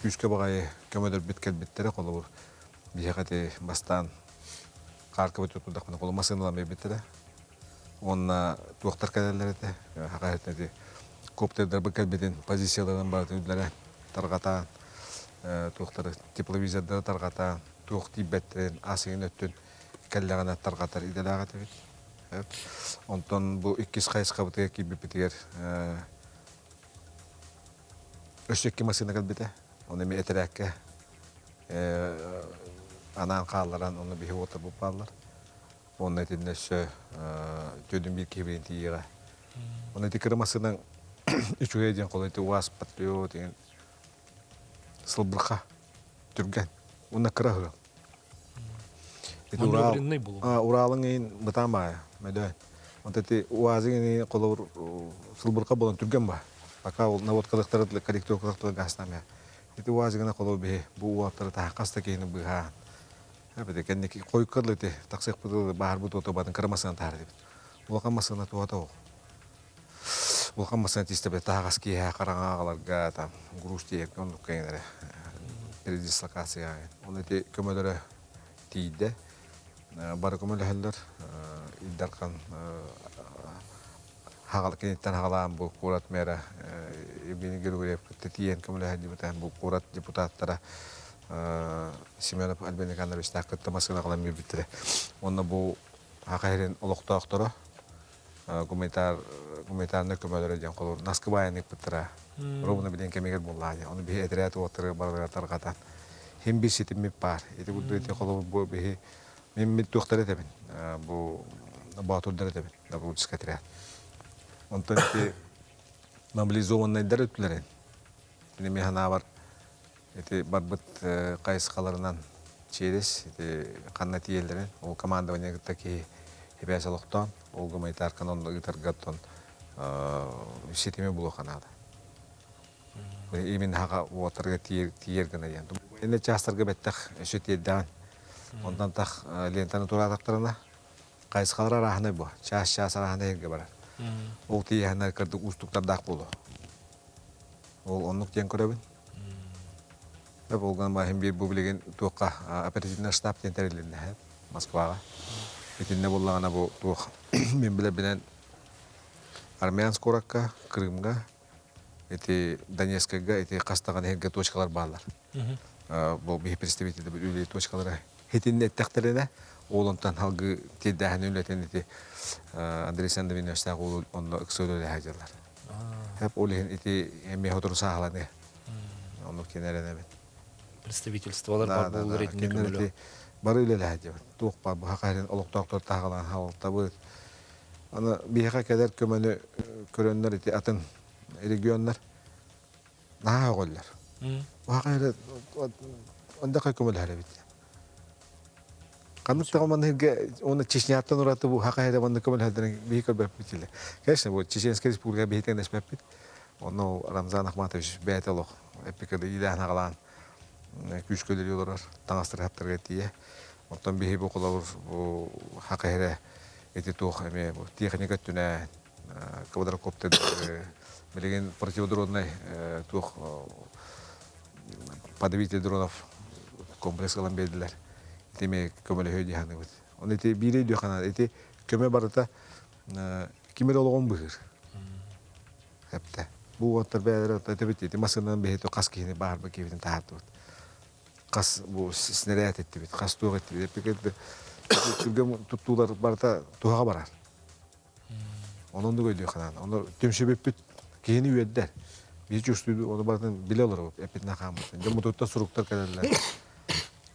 күчкө багай көмөдөр биткел биттере колобур. Бихати бастан каркы бүтүдак мен коло машиналар биттере. Онна туактар кадерлер эте. Хакаятты коптердер бекел битен позициялардан бар түлдөрө таргата туактар тепловизордор таргата туак тибеттен асыгын өттүн келлегана таргатар иделагат бит. Онтон бу 2 кайска бутга кибипитер өшөкке машина келбите. Оны ме этерекке анан калларан оны бихи отур бу баллар. Оны этиннеше төдүн бир кибирин тига. Оны тикирмасынын үчүгө ден колойты уас патриот деген сылбырка түрген. Уна кырагы. Уралың ин бытамая, меден. Вот эти уазыны колор сылбырка болон түрген ба. Пока ол наводкалыктарды корректировкалыктарды гастамя. Эти уазыны колор бе бу уаптары та каста кейни быга. Эбеде кеннеки койкырлыты таксык буту баар буту тобатын кырмасынан тары деп. Улакан масына туата ол. Улакан масына тистебе тагас кия караңагаларга там грустиек ондук кейнере. Передислокация. Он эти көмөлөрө тийде. Бары көмөлөһөллөр иддаркан хагал кенеттен хагалаан бу курат мэра бини гөргөрөп тетиен көмөлөһө дибетен бу курат депутаттара Семенов Альбин Иванович такытта масына калам битире. Онда бу хакайрен олоктоокторо гуманитарный көмөлөрө жан колор наскыбайны битире. Ровно билен кемегер боллаажы. Оны бие этерет отыр барга таргатан. Хем би ситим бар. Эти гудете колор бу бие мен мит доктор этебин. Бу Батурдар этебин. Да бу дискатрия. Онтон ки мобилизованный дәрөтләрен. Мен механа бар. Эти барбыт кайсыкаларынан через эти каннати елдерин ол командование таки хебясалықтан, олғы майтарқан онды ғытарғаттан сетеме бұлы қанады. Именно хаға уатырға тиергіна енді. Енді частарға бәттіқ өсет еддіған. Ондан тақ лентаны тұратақтарына қайсықалар арахынай бұл. Час арахынай ерге барар. Ол тиегіна кірді ұстықтардақ болу. Ол онлық ден көребін. Болған бағын бір бұл білеген туыққа оперативный штаб ден тәрелеріне Москваға. Етінде болағына бұл туық мен білен Армянск ораққа, Крымға, Донецкіға, қастаған ерге точкалар бағалар. Бұл бейі представителі үлі точкалары. Етінде әттіқтіріне, олынтан халғы теддәхін өлетен Андрей Сандовин өстағы оны үксөлі әжерлер. Ол әме отыру сағаланы. Оны кенеріне бет. Представительстволар бар бұл ретінде көмілі. Бары үлі әжерлер. Туық бар, бұл хақайрын олықтақтар тағылан халықта бұл. Аны бейіға кәдер көмәлі көрінлер атын регионлар наға қоллар. Хақайры ондақай көмәлі әрі бітті. Қандықтағы маңды оны Чечняттан ұраты бұл хақайры маңды көмәлі әрі бейі көрбәп бітілі. Конечно, бұл Чеченская республика бейітен әспәп біт. Оны Рамзан Ахматович бәйті олық. Әпікірді идән ағалан күш көлері олар таңастыр хаптарға тие. Онтан бейі бұл қолауыр хақайры эти тух эме техника түнә квадрокоптер билеген противодронный тух подавитель дронов комплекс кылан бердилер. Теме көмөлө хөйдү ханы бит. Оны те бири дөхана эти көмө барыта кимер олгон быгыр. Хепте. Бу оттар бәдер оттар бит. Масынан бехето кас кийини бар ба кийин таатты. Кас бу снаряд этти бит. Кас туг этти бит. Пекет Күрген туттулар барда туға барар. Ононды көйді қанан. Оны төмшебеп бүт кейіні өйддер. Біз жүрстүйді, оны бардан біле олар өп, әпетіне қамыз. Жамы тұтта сұруқтар кәдерлер.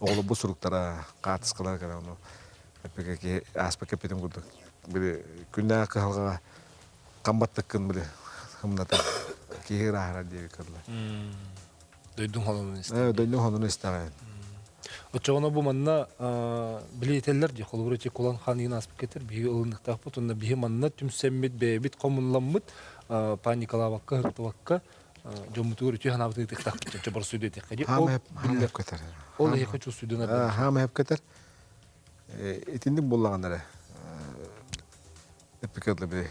Оғылы бұл сұруқтара, қатысқылар кәді. Оны әпеке аспек әпетім күрдік. Біле күнді ақы халғаға қамбаттық күн біле. Хымната кейгер ағырар дейі кірлер. Дөйдің холуын істеген. Дөйдің холуын істеген. Отчоғына бұл манна білейтелер де, қолы өте қолан қанығын аспып кетер, бігі ұлындықтақ бұд, онда бігі манна түмсәммет бәйбет қомынламыд, паникалаваққа, ғыртываққа, жомытығыр өте ханабыты ұқтақ бұд, жа бар сөйді етек қади. Хам әп кетер. Ол еқі чу сөйден әрді. Хам әп кетер. Етіндік болағандары. Әппекетлі бір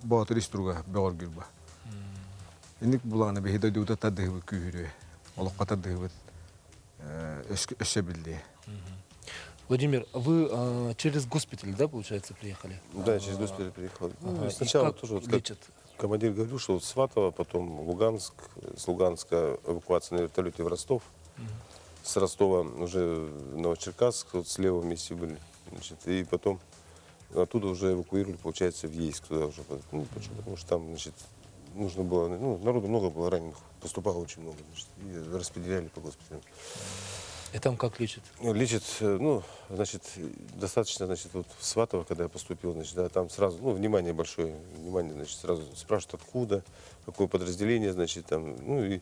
бағытыр істіруға бәғыр гүл ба. Ендік болағанда бір хедай дұғыда тадығы бұд күйірі, олыққа тадығы бұд. Өше білді. Владимир, вы через госпиталь, да, получается, приехали? Да, через госпиталь приехал. Сначала тоже вот как командир говорил, что вот Сватово, потом Луганск, с Луганска эвакуация на вертолете в Ростов, с Ростова уже Новочеркасск, вот слева вместе были, значит, и потом оттуда уже эвакуировали, получается, в Ейск туда уже, ну, потому что там, значит, нужно было, ну, народу много было раненых, поступало очень много, значит, и распределяли по госпиталям. И там как лечат? Лечат, ну, значит, достаточно, значит, вот в Сватово, когда я поступил, значит, да, там сразу, ну, внимание большое, внимание, значит, сразу спрашивают, откуда, какое подразделение, значит, там, ну, и,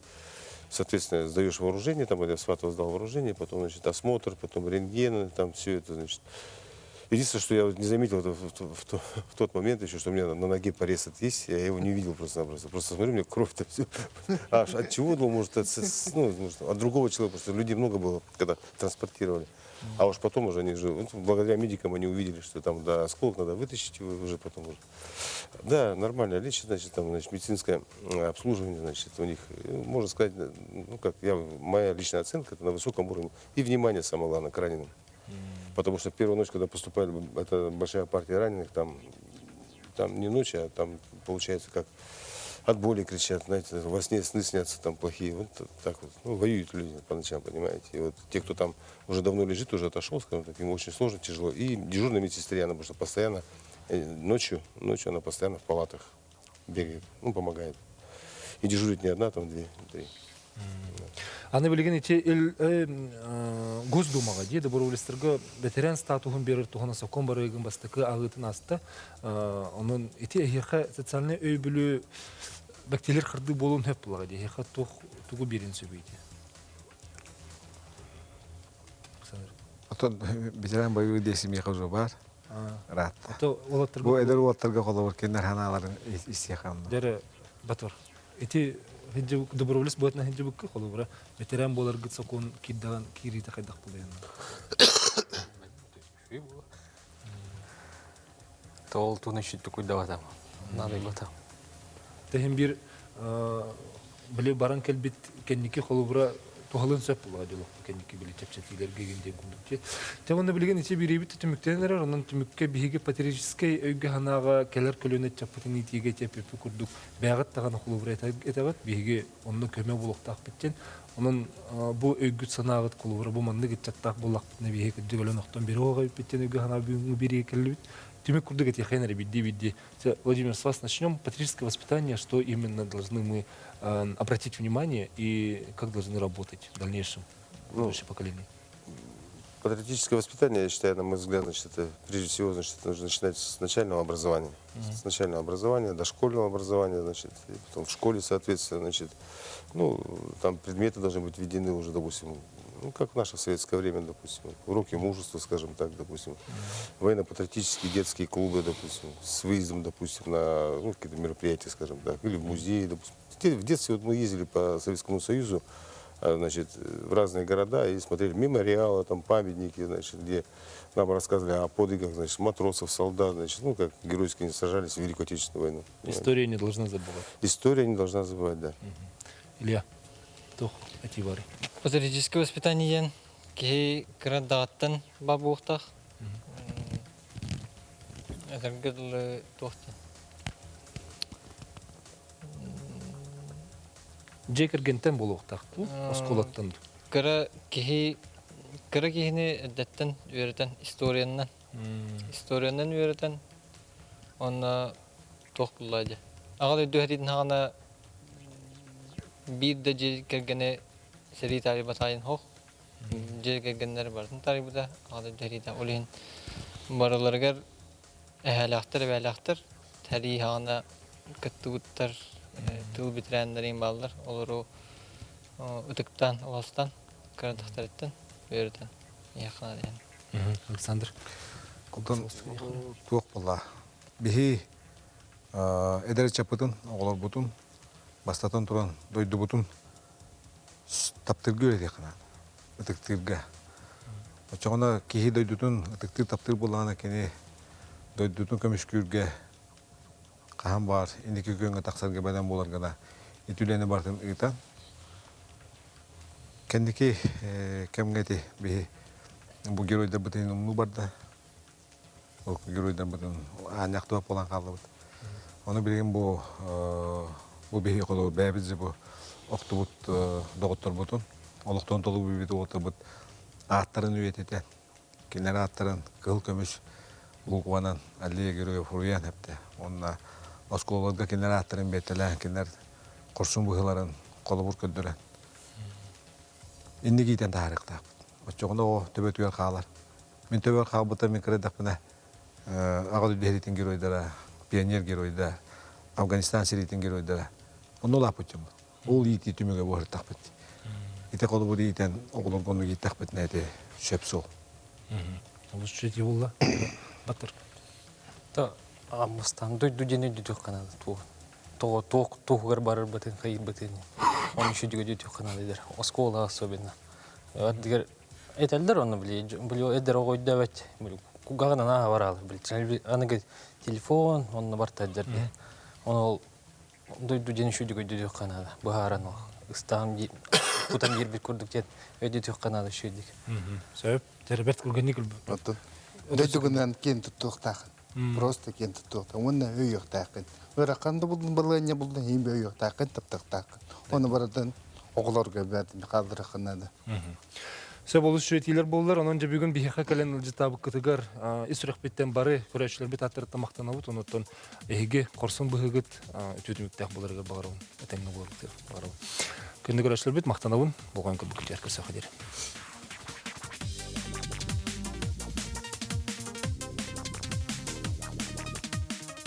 соответственно, сдаешь вооружение, там, я в Сватово сдал вооружение, потом, значит, осмотр, потом рентген, там, все это, значит. Единственное, что я не заметил в тот момент еще, что у меня на ноге порез есть, я его не видел просто-напросто. Просто смотрю, у меня кровь-то все. От чего, думал, может, от другого человека, просто людей много было, когда транспортировали. А уж потом уже они же, благодаря медикам они увидели, что там, да, осколок надо вытащить его уже потом. Уже. Да, нормально лечат, значит, там, значит, медицинское обслуживание, значит, у них, можно сказать, ну, как моя личная оценка, это на высоком уровне. И внимание, самое главное, к раненым. Потому что первую ночь, когда поступали, это большая партия раненых, там не ночь, а там получается как от боли кричат, знаете, во сне сны снятся там плохие. Вот так вот, ну, воюют люди по ночам, понимаете. И вот те, кто там уже давно лежит, уже отошел, скажем так, ему очень сложно, тяжело. И дежурная медсестре, она просто постоянно, ночью она постоянно в палатах бегает, ну, помогает. И дежурит не одна, там две, три. Аны білген ете Госдумаға деді бір өлістіргі ветеран статуғын берір тұғына сақон бар өйгін бастықы ағытын асты. Оның ете әйеқа социальный өй білі бәктелер қырды болуын хөп бұлаға де. Әйеқа тұғы берін сөбейді. Отон ветеран бойы десім еқа жо бар. рат. Ото олаттырга Бу эдер уоттарга колобур кинер ханаларын исехамна. Дәрі батыр. Эти хинжи доброволец буатна хинжи букка холобра. Ветеран болар гыт сокон киддаган кирита кайдак булайын. Тол туны шитті куйдаватам. Надо батам. Тәһим бир биле баран келбит кенники холобра тухалын сөп була дилок кенники биле чепчетилер гегенден күндүк. Тәвонда билген иче биребит түмүктенер, онун түмүккө биһиге патриотический өйгө ханага келер көлөнө чапытын итиге чепип курдук. Бягат таган холобра этебет биһиге онун көмө булуктак биттен. Onun bu ögüt sanağıt kulubura bu mandı gitcattak bullaqtına bihe kıddıgölön oqtan biri oğa bitten ögü hana бери келбит. Тюмек курдык эти хенери бидди. Владимир, с вас начнем. Патриотическое воспитание, что именно должны мы обратить внимание и как должны работать в дальнейшем следующее поколение? Патриотическое воспитание, я считаю, на мой взгляд, значит, это прежде всего, значит, нужно начинать с начального образования. С начального образования, дошкольного образования, значит, и потом в школе, соответственно, значит, ну, там предметы должны быть введены уже, допустим, ну, как в наше советское время, допустим, уроки мужества, скажем так, допустим, военно-патриотические детские клубы, допустим, с выездом, допустим, на какие-то мероприятия, скажем так, или в музей, допустим. В детстве вот мы ездили по Советскому Союзу, значит, в разные города и смотрели мемориалы, там памятники, значит, где нам рассказывали о подвигах, значит, матросов, солдат, значит, ну, как геройски они сражались в Великую Отечественную войну. История не должна забывать. История не должна забывать, да. Илья, тух, ативари. Патриотическое воспитание ки градаттан бабуқтақ. Әзіргіл тоқты. Джекер гентен болуқтақ, осколаттан. Кыра кихини әддеттен үйретен историяннан. Историяннан үйретен онна тоқ бұлайды. Ағал өйді әдетін ағана bir de cekергene seri tarihi tayin hoq. Cekergenler barın tarihi da adı deride olin baralargar ehalahtır ve ehalahtır tarihi ana kıttıgıttar tıl bitirenlerin bağlar olur o ötükten olastan karadıktarıttan öğreten yakına yani. Александр. Култан туох була. Бихи эдер чапытын оголор бутун бастатан туран дойду бутун таптыргы өйде кана. Ытыктырга. Очоғына кихи дойдутун ытыктыр таптыр булана кене дойдутун көмүшкүргө кахан бар, индики көңгө таксарга бадан болар гана. Итүлени бартын ыйтан. Кендики кемгети бихи bu геройдар бутын умну барда. Ол геройдар бутын аняктуу болан калды. Onu bilgen bu behi kolu beybizi bu oktubut doktor butun. Oluktan tolu bir video otobut atların üyetete. Kinler atların kıl kömüş bulguanan alliye giriyor furuyan hepte. Onunla oskolalarda kinler atların betelen kinler kursun buhların kolu bur köndüren. İndi giyden tarihte. Çoğunda o töbet üyer kağlar. Min töbet kağ buta min kredak bina ağadı dehlitin giroydara. Pioner геройда, Афганистан сиритин геройда. Onu lapıcım. Ol yiti tümüge bu takpet. İte kolu bu diyten oğlum konu yiti takpet neydi? Şepsol. Олус чети булла. Батыр. Та амыстан дойду дене дүйдік қанады. Тоғығар барыр бәтін, қайыр бәтін. Он еще дүйдік қанады дедер. Оскола особенно. Дегер этелдер оны біле эдер оғойда бәт. Кугағынан аға баралы. Аныға телефон, оны бар тәддерді. Оны дойду дене еще дүйдік қанады. Бұғаран оқ. Истан кутан ербет көрдік дед. Өйдік қанады шүйдік. Сөп, тербет көргенник үлбі. Дөйдігінен кен тұттық тақын. Просто кен тұттық тақын. Оны өйіқ тақын. Өрақанды бұлдың бұлғanya бұлдың ең бі өйіқ тақын, тұптық тақын. Оны барадан оғыларға бәрдің қалдырықынады. Сөп олыс шөйтейлер болылар. Онын жа бүгін бейхқа кәлен ұлжытабы күтігер үсірек беттен бары көрәшілер бет аттырытта мақтанауыт. Оныттан әйге қорсын бұғығыт үтөтіміктәк боларығыр бағарауын. Әтәңі боларықтыр бағарауын. Күнді көрәшілер бет мақтанауын болған күлбі күтер көрсі қадер.